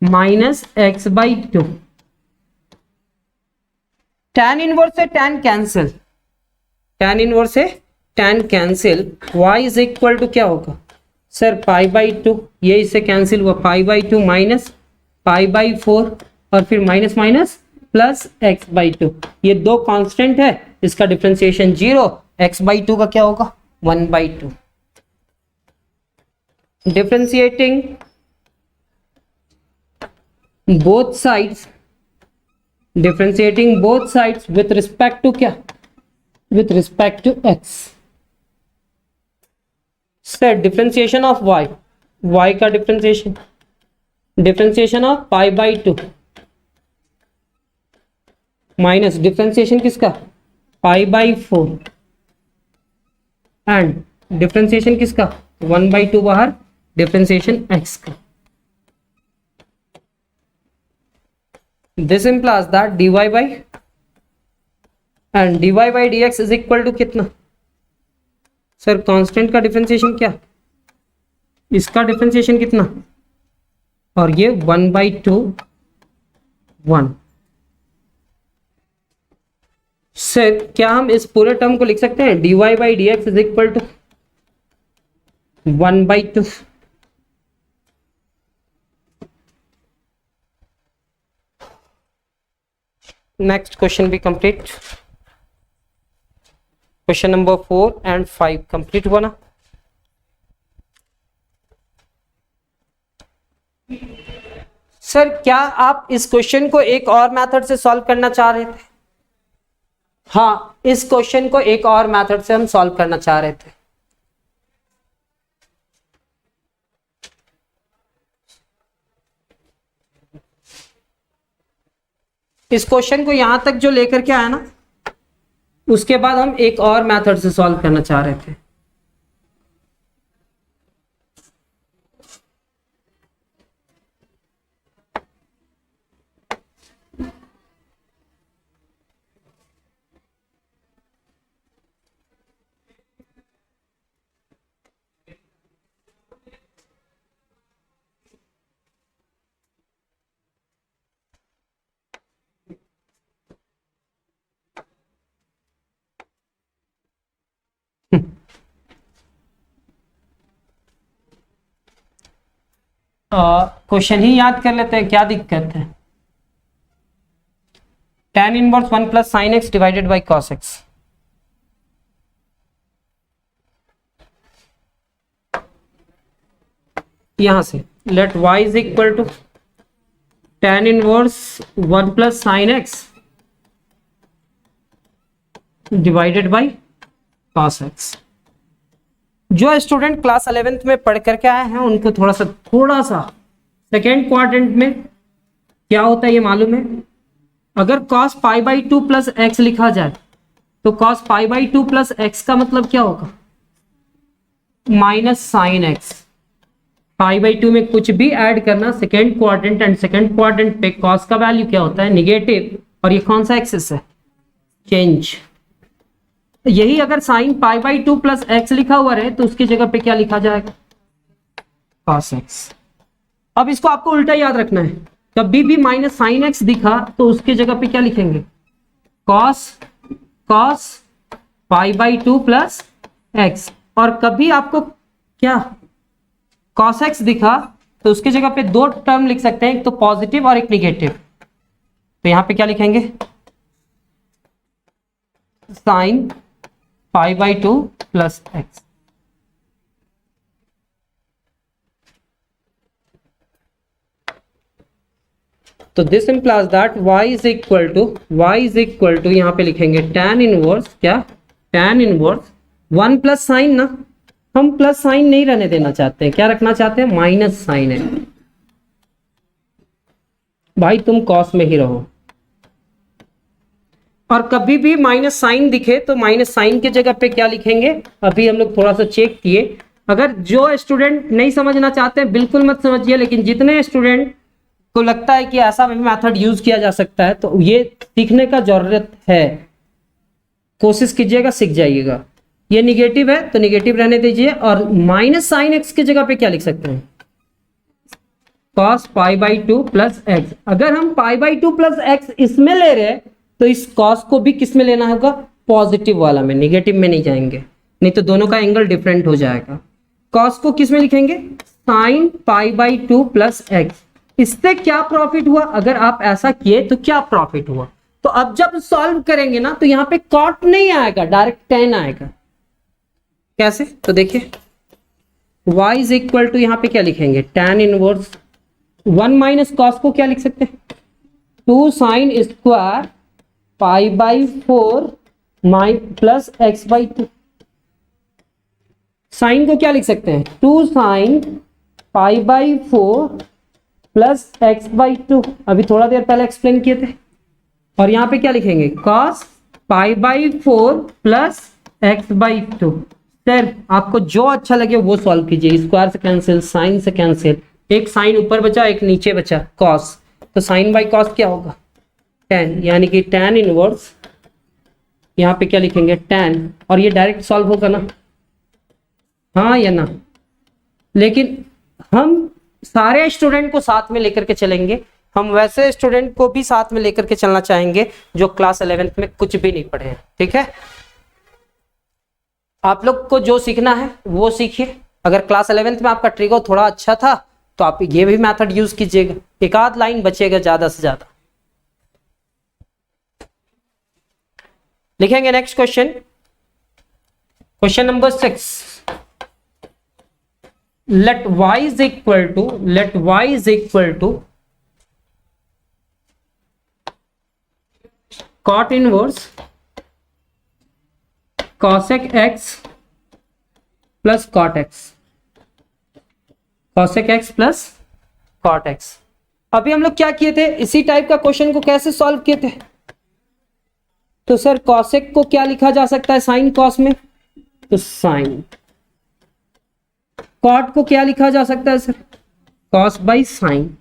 minus x by 2। tan inverse से tan कैंसिल, tan इनवर्स से tan cancel, y is equal to क्या होगा सर, पाई बाई 2, ये इससे कैंसिल हुआ, पाई बाई 2 माइनस पाई बाई 4 और फिर minus minus plus x by 2। ये दो कांस्टेंट है, इसका डिफरेंशिएशन 0, एक्स बाई 2 का क्या होगा 1 by 2। Differentiating both sides, differentiating both sides with respect to क्या, with respect to x. Sir differentiation of y, y का differentiation, differentiation of pi by 2 minus differentiation किसका, पाई बाई 4 एंड डिफरेंशिएशन किसका 1 by 2 बाहर, differentiation x का। This implies that dy by and dy by dx is equal to कितना, sir constant का differentiation क्या, इसका differentiation कितना, और ये 1 बाई 2 1। सर क्या हम इस पूरे टर्म को लिख सकते हैं, dy by dx is equal to 1 by 2। Next question भी complete, question number 4 and 5 complete हुआ ना। सर क्या आप इस क्वेश्चन को एक और मेथड से सॉल्व करना चाह रहे थे, हाँ इस क्वेश्चन को एक और मेथड से हम सॉल्व करना चाह रहे थे। इस क्वेश्चन को यहां तक जो लेकर के आया ना, उसके बाद हम एक और मेथड से सॉल्व करना चाह रहे थे। क्वेश्चन ही याद कर लेते हैं, क्या दिक्कत है। tan inverse 1 plus sine x divided by cos x. यहां से let y is equal to tan inverse 1 plus sine x divided by cos x. जो स्टूडेंट क्लास 11th में पढ़ करके आए हैं उनको थोड़ा सा सेकेंड क्वाड्रेंट में क्या होता है ये मालूम है। अगर cos pi by 2 plus x लिखा जाए तो cos pi by 2 plus x का मतलब क्या होगा, minus sine x. Pi by 2 में कुछ भी ऐड करना second quadrant, and second quadrant पे cos का वैल्यू क्या होता है, निगेटिव। और ये कौन सा एक्सिस है, चेंज। यही अगर sign pi by 2 plus x लिखा हुआ रहे तो उसकी जगह पे क्या लिखा जाएगा, cos x। अब इसको आपको उल्टा याद रखना है, कभी भी माइनस साइन एक्स दिखा तो उसके जगह पे क्या लिखेंगे, cos pi by 2 plus x. और कभी आपको क्या कॉस एक्स दिखा तो उसके जगह पे दो टर्म लिख सकते हैं, एक तो पॉजिटिव और एक निगेटिव। तो यहां पे क्या लिखेंगे, sine pi by 2 plus x. तो this implies that y is equal to यहां पे लिखेंगे tan इनवर्स, क्या tan इनवर्स 1 प्लस साइन ना, हम प्लस साइन नहीं रहने देना चाहते हैं, क्या रखना चाहते हैं, माइनस साइन है। भाई तुम कॉस में ही रहो। और कभी भी माइनस साइन दिखे तो माइनस साइन की जगह पे क्या लिखेंगे, अभी हम लोग थोड़ा सा चेक किए। अगर जो स्टूडेंट नहीं समझना चाहते हैं बिल्कुल मत समझिए, लेकिन जितने स्टूडेंट को लगता है कि ऐसा भी मेथड यूज किया जा सकता है तो ये सीखने का जरूरत है, कोशिश कीजिएगा, सीख जाइएगा। ये निगेटिव है तो निगेटिव रहने दीजिए, और माइनस साइन एक्स की जगह पे क्या लिख सकते हैं, cos pi by 2 plus x. अगर हम पाई बाई 2 प्लस एक्स इसमें ले रहे हैं तो इस कॉस को भी किस में लेना होगा, पॉजिटिव वाला में, निगेटिव में नहीं जाएंगे, नहीं तो दोनों का एंगल डिफरेंट हो जाएगा। कॉस को किस में लिखेंगे, sine pi by 2 plus x. इससे क्या प्रॉफिट हुआ, अगर आप ऐसा किए तो क्या प्रॉफिट हुआ। तो अब जब सॉल्व करेंगे ना तो यहां पे कॉट नहीं आएगा, डायरेक्ट टेन आएगा। कैसे, तो देखिए y इज इक्वल टू यहां पे क्या लिखेंगे, tan इनवर्स 1 माइनस कॉस को क्या लिख सकते हैं, 2 sine square pi by 4 plus x by 2। Sine को क्या लिख सकते हैं, 2 sine pi by 4 plus x by 2, अभी थोड़ा देर पहले एक्सप्लेन किए थे। और यहां पे क्या लिखेंगे, cos pi by 4 plus x by 2। Sir आपको जो अच्छा लगे वो सॉल्व कीजिए, स्क्वायर से कैंसिल, साइन से कैंसिल, एक साइन ऊपर बचा एक नीचे बचा, कॉस, तो साइन बाई कॉस क्या होगा, tan, यानी कि tan इनवर्स यहां पे क्या लिखेंगे, tan, और ये डायरेक्ट सॉल्व होगा ना, हाँ या ना। लेकिन हम सारे स्टूडेंट को साथ में लेकर के चलेंगे, हम वैसे स्टूडेंट को भी साथ में लेकर के चलना चाहेंगे जो क्लास 11th में कुछ भी नहीं पढ़े हैं, ठीक है। आप लोग को जो सीखना है वो सीखिए। अगर क्लास 11th में आपका ट्रिगर थोड़ा अच्छा था तो आप ये भी मेथड यूज कीजिएगा, एक आध लाइन बचेगा ज्यादा से ज्यादा। लिखेंगे next question, question number 6। let y is equal to cot inverse cosec x plus cot x, cosec x plus cot x। अभी हम लोग क्या किए थे, इसी टाइप का क्वेश्चन को कैसे सॉल्व किए थे, तो सर cosec को क्या लिखा जा सकता है साइन कॉस में, तो साइन। कॉट को क्या लिखा जा सकता है sir, cos by sign.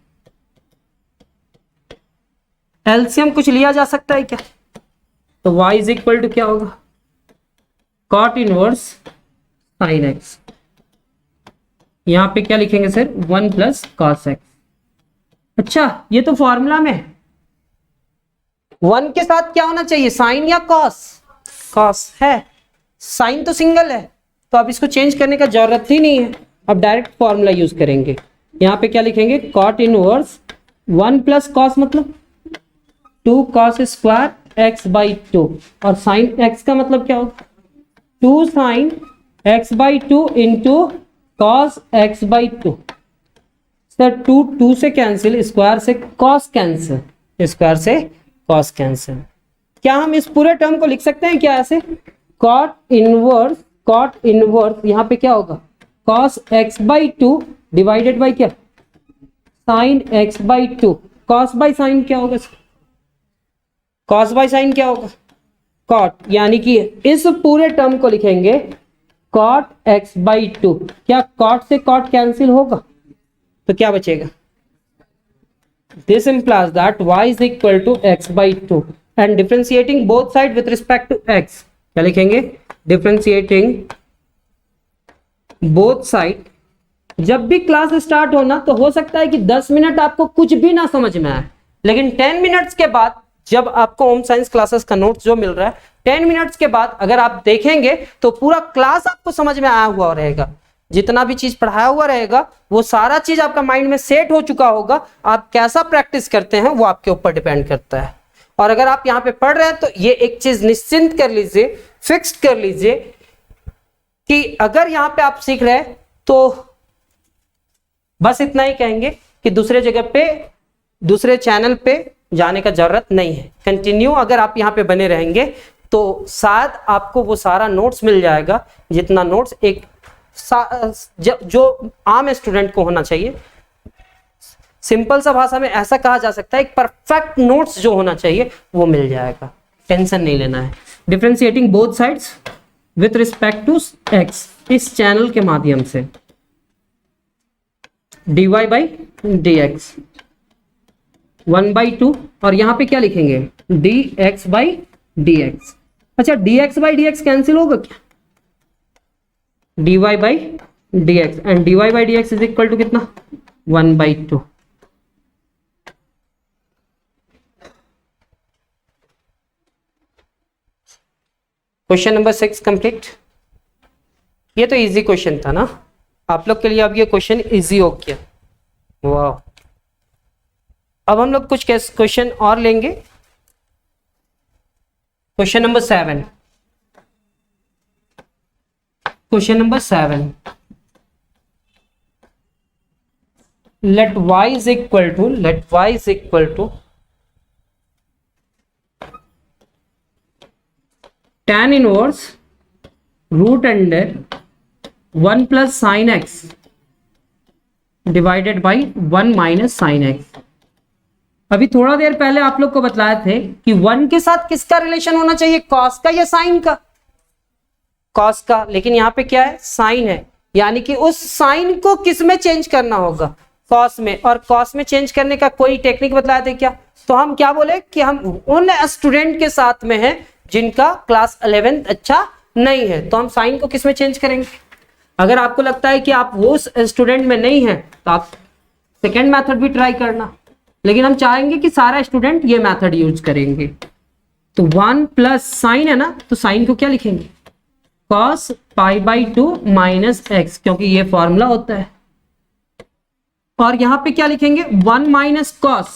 LCM कुछ लिया जा सकता है क्या, तो y इज इक्वल टू क्या होगा, कॉट इनवर्स साइन एक्स। यहां पे क्या लिखेंगे सर, 1 प्लस कॉस एक्स। अच्छा ये तो फॉर्मूला में 1 के साथ क्या होना चाहिए, साइन या कॉस, कॉस है, साइन तो सिंगल है तो अब इसको चेंज करने का जरूरत ही नहीं है, अब डायरेक्ट फॉर्मूला यूज करेंगे। यहां पे क्या लिखेंगे, कॉट इनवर्स 1 प्लस कॉस मतलब 2 कॉस स्क्वायर एक्स बाई 2, और साइन एक्स का मतलब क्या होगा, 2 sign x by 2 into cos x by 2। Sir 2 से कैंसिल, स्क्वायर से कॉस कैंसिल, स्क्वायर से कॉस कैंसिल। क्या हम इस पूरे टर्म को लिख सकते हैं क्या ऐसे, कॉट इनवर्स यहां पे क्या होगा, cos x by 2 divided by क्या, sine x by 2। Cos by sine क्या होगा, कॉस बाई साइन क्या होगा, कॉट, यानी कि इस पूरे टर्म को लिखेंगे कॉट एक्स बाई 2। क्या कॉट से कॉट कैंसिल होगा तो क्या बचेगा, this implies that y is equal to x by 2 and differentiating both side with respect to x, क्या लिखेंगे, differentiating both side जब भी क्लास स्टार्ट होना तो हो सकता है कि 10 मिनट आपको कुछ भी ना समझ में आए, लेकिन 10 मिनट्स के बाद जब आपको होम साइंस क्लासेस का नोट्स जो मिल रहा है 10 मिनट्स के बाद अगर आप देखेंगे तो पूरा क्लास आपको समझ में आया हुआ रहेगा, जितना भी चीज पढ़ाया हुआ रहेगा वो सारा चीज आपका माइंड में सेट हो चुका होगा। आप कैसा प्रैक्टिस करते हैं वो आपके ऊपर डिपेंड करता है। और अगर आप यहाँ पे पढ़ रहे हैं तो ये एक चीज निश्चिंत कर लीजिए, फिक्स्ड कर लीजिए कि अगर यहाँ पे आप सीख रहे हैं तो बस इतना ही कहेंगे कि दूसरे जगह पे, दूसरे चैनल पे जाने का जरूरत नहीं है। कंटिन्यू अगर आप यहाँ पे बने रहेंगे तो शायद आपको वो सारा नोट्स मिल जाएगा जितना नोट्स एक जो आम स्टूडेंट को होना चाहिए। सिंपल सा भाषा में ऐसा कहा जा सकता है एक परफेक्ट नोट्स जो होना चाहिए वो मिल जाएगा, टेंशन नहीं लेना है। Differentiating both sides with respect to x, इस चैनल के माध्यम से dy बाई dx 1/2 और यहां पे क्या लिखेंगे dx बाई dx। अच्छा dx बाई dx कैंसिल होगा क्या, dy by dx and dy by dx is equal to कितना 1/2। Question number 6 complete. ये तो इजी क्वेश्चन था ना आप लोग के लिए, अब ये क्वेश्चन इजी हो गया। वाह, अब हम लोग कुछ क्वेश्चन और लेंगे। Question number 7, question number 7, let y is equal to tan inverse root under 1 plus sine x divided by 1 minus sine x. अभी थोड़ा देर पहले आप लोग को बतलाए थे कि 1 के साथ किसका रिलेशन होना चाहिए, कॉस का या साइन का, कॉस का, लेकिन यहाँ पे क्या है साइन है, यानी कि उस साइन को किस में चेंज करना होगा, कॉस में। और कॉस में चेंज करने का कोई टेक्निक बतलाए थे क्या, तो हम क्या बोले कि हम उन स्टूडेंट के साथ में हैं जिनका क्लास 11th अच्छा नहीं है, तो हम साइन को किस में चेंज करेंगे। अगर आपको लगता है कि आप वो स्टूडेंट में नहीं है तो आप सेकेंड मेथड भी ट्राई करना, लेकिन हम चाहेंगे कि सारा स्टूडेंट ये मेथड यूज करेंगे। तो 1 प्लस साइन है ना, तो साइन को क्या लिखेंगे cos π/2 माइनस एक्स, क्योंकि ये फॉर्मूला होता है। और यहां पे क्या लिखेंगे 1 माइनस कॉस,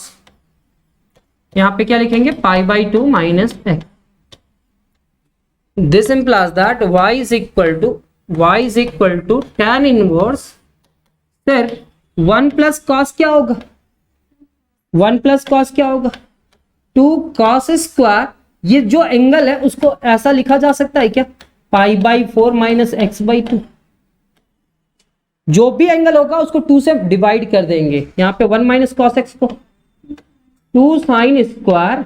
यहां पे क्या लिखेंगे π/2 minus x. This implies that y is equal to tan inverse, फिर 1 प्लस कॉस क्या होगा, 1 प्लस कॉस क्या होगा 2 कॉस स्क्वायर। ये जो एंगल है उसको ऐसा लिखा जा सकता है क्या π/4 माइनस x/2। जो भी एंगल होगा उसको 2 से डिवाइड कर देंगे, यहाँ पे 1 माइनस कॉस एक्स को 2 साइन स्क्वायर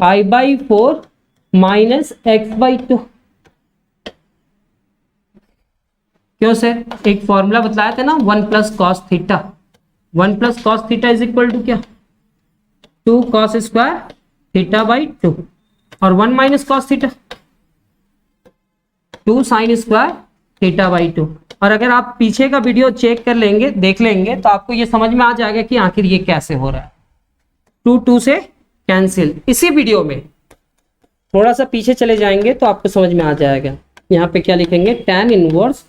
π/4 माइनस x/2। क्यों सर, एक फॉर्मूला बतलाया था ना 1 plus cos theta, 1 plus cos theta is equal to क्या 2 कॉस स्क्वायर थीटा/2 और 1 minus cos theta 2 sine square theta. और अगर आप पीछे का वीडियो चेक कर लेंगे, देख लेंगे, तो आपको ये समझ में आ जाएगा कि आखिर ये कैसे हो रहा है। 2 से कैंसिल। इसी वीडियो में थोड़ा सा पीछे चले जाएंगे तो आपको समझ में आ जाएगा। यहाँ पे क्या लिखेंगे tan inverse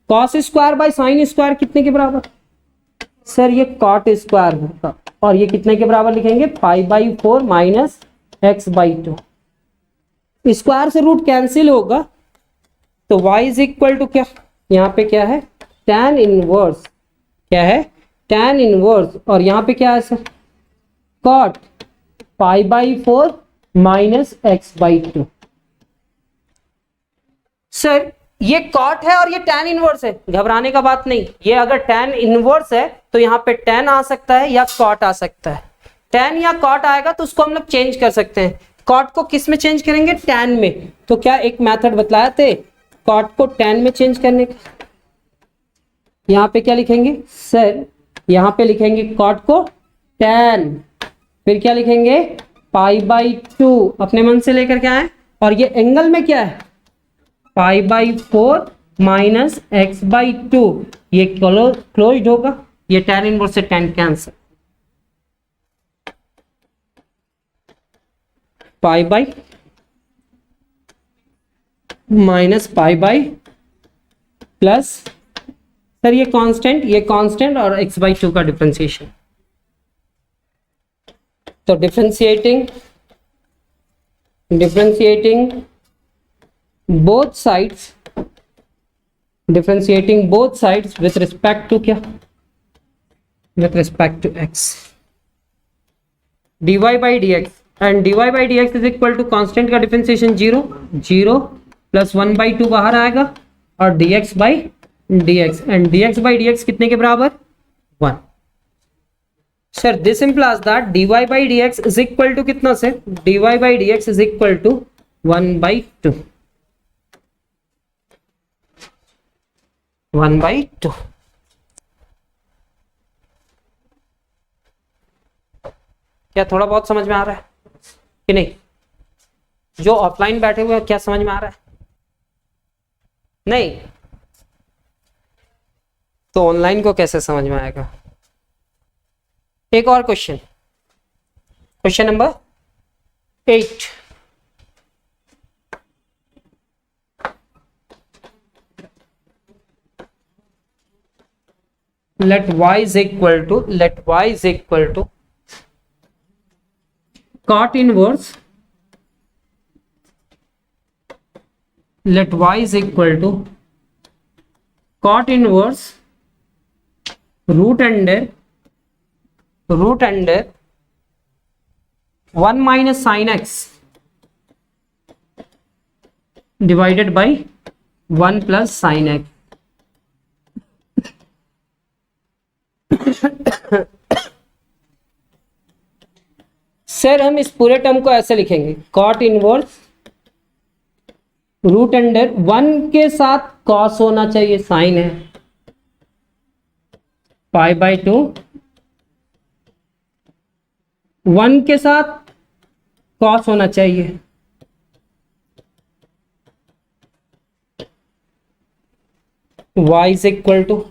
cos square by sine square कितने के बराबर, सर ये कॉट स्क्वायर होगा, और ये कितने के बराबर लिखेंगे π/4 माइनस x/2। स्क्वायर से रूट कैंसिल होगा तो y इज इक्वल टू क्या, यहाँ पे क्या है tan इनवर्स, क्या है tan इनवर्स, और यहाँ पे क्या है sir cot π/4 minus x/2। Sir ये कॉट है और ये tan इनवर्स है, घबराने का बात नहीं। ये अगर tan इनवर्स है तो यहाँ पे tan आ सकता है या कॉट आ सकता है। tan या कॉट आएगा तो उसको हम लोग चेंज कर सकते हैं। कॉट को किस में चेंज करेंगे tan में, तो क्या एक मेथड बतलाया थे कॉट को tan में चेंज करने का। यहाँ पे क्या लिखेंगे सर, यहाँ पे लिखेंगे कॉट को tan, फिर क्या लिखेंगे π/2 अपने मन से लेकर के आए, और ये एंगल में क्या है π/4 माइनस x/2, ये क्लोज्ड होगा, ये tan इनवर्स से tan cancel, pi by minus pi by plus, sir ये कांस्टेंट और x/2 का डिफरेंशिएशन, तो differentiating both sides with respect to क्या, with respect to x, dy by dx and dy by dx is equal to constant का differentiation 0 plus 1/2 बाहर आएगा और dx by dx and dx by dx कितने के बराबर 1। Sir this implies that dy by dx is equal to कितना, से dy by dx is equal to 1/2, 1/2। क्या थोड़ा बहुत समझ में आ रहा है कि नहीं? जो ऑफलाइन बैठे हुए हैं क्या समझ में आ रहा है? नहीं तो ऑनलाइन को कैसे समझ में आएगा? एक और question number 8, let y is equal to cot inverse, let y is equal to cot inverse root under 1 minus sin x divided by 1 plus sin x। Sir हम इस पूरे टर्म को ऐसे लिखेंगे, कॉट इनवर्स रूट अंडर 1 के साथ cos होना चाहिए, साइन है, π/2, 1 के साथ कॉस होना चाहिए, y is equal to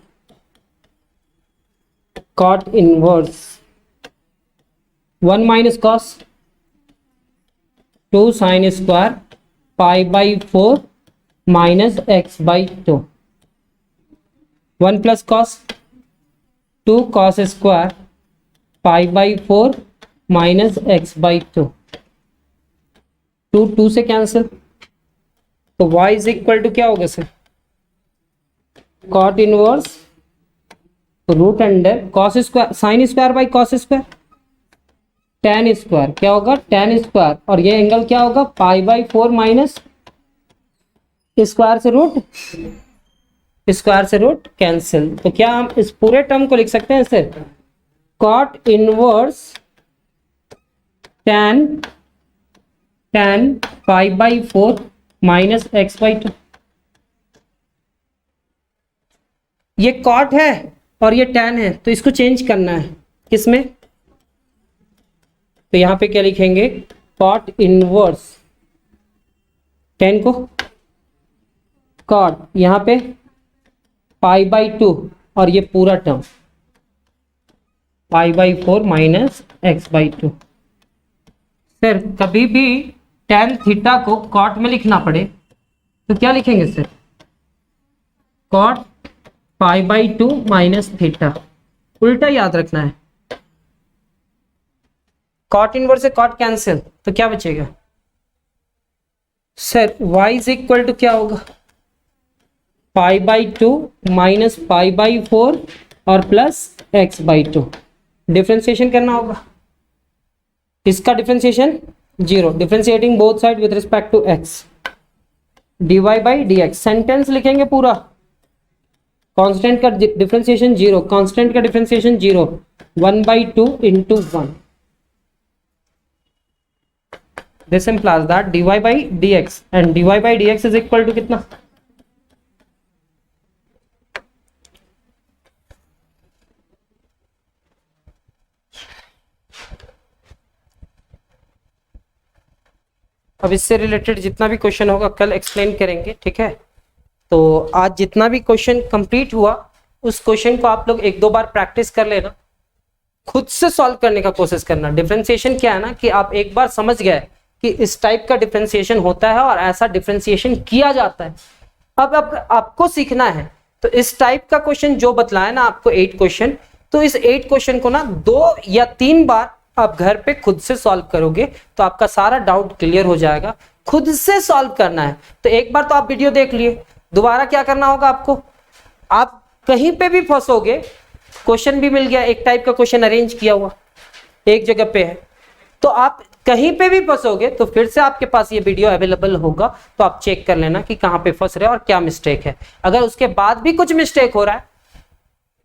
cot inverse 1 minus cos 2 sin square π/4 minus x/2, 1 plus cos 2 cos square π/4 minus x/2, 2 से कैंसिल, तो y इज इक्वल टू क्या होगा sir, cot inverse root under cos square sine square by cos square tan square, क्या होगा tan square, और ये angle क्या होगा π/4 माइनस स्क्वायर से रूट कैंसिल। तो क्या हम इस पूरे टर्म को लिख सकते हैं sir, cot inverse tan π/4 minus x/2। ये cot है और ये tan है, तो इसको चेंज करना है किसमें, तो यहां पे क्या लिखेंगे, cot इनवर्स tan को cot, यहां पे π/2 और ये पूरा टर्म π/4 माइनस x/2। सर कभी भी tan थीटा को cot में लिखना पड़े तो क्या लिखेंगे सर, cot π/2 माइनस थीटा, उल्टा याद रखना है, कॉट इनवर्स से कॉट कैंसिल, तो क्या बचेगा sir, y is equal to क्या होगा, π/2 माइनस π/4 और प्लस x/2। डिफरेंशिएशन करना होगा, इसका differentiation 0, differentiating both side with respect to x, dy by dx, sentence लिखेंगे पूरा, कांस्टेंट का डिफरेंशिएशन 0, कांस्टेंट का differentiation 0, 1/2 into 1। This implies that dy by dx and dy by dx is equal to कितना, अब इससे रिलेटेड जितना भी question होगा कल एक्सप्लेन करेंगे, ठीक है। तो आज जितना भी क्वेश्चन कंप्लीट हुआ उस क्वेश्चन को आप लोग 1-2 बार प्रैक्टिस कर लेना, खुद से सॉल्व करने का कोशिश करना। डिफरेंशिएशन क्या है ना कि आप एक बार समझ गए कि इस टाइप का डिफरेंशिएशन होता है और ऐसा डिफरेंशिएशन किया जाता है, अब आपको सीखना है। तो इस टाइप का क्वेश्चन जो बतलाया ना आपको 8 क्वेश्चन, तो इस 8 क्वेश्चन को ना 2 या 3 बार आप घर पे खुद से सॉल्व करोगे तो आपका सारा डाउट क्लियर हो जाएगा। खुद से सॉल्व करना है। तो एक बार तो आप वीडियो देख लिए, दोबारा क्या करना होगा आपको, आप कहीं पे भी फंसोगे, क्वेश्चन भी मिल गया, एक टाइप का क्वेश्चन अरेंज किया हुआ एक जगह पे है, तो आप कहीं पे भी फंसोगे तो फिर से आपके पास ये वीडियो अवेलेबल होगा, तो आप चेक कर लेना कि कहां पे फंस रहे हो और क्या मिस्टेक है। अगर उसके बाद भी कुछ मिस्टेक हो रहा है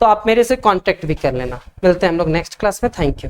तो आप मेरे से कांटेक्ट भी कर लेना। मिलते हैं हम लोग नेक्स्ट क्लास में। Thank you.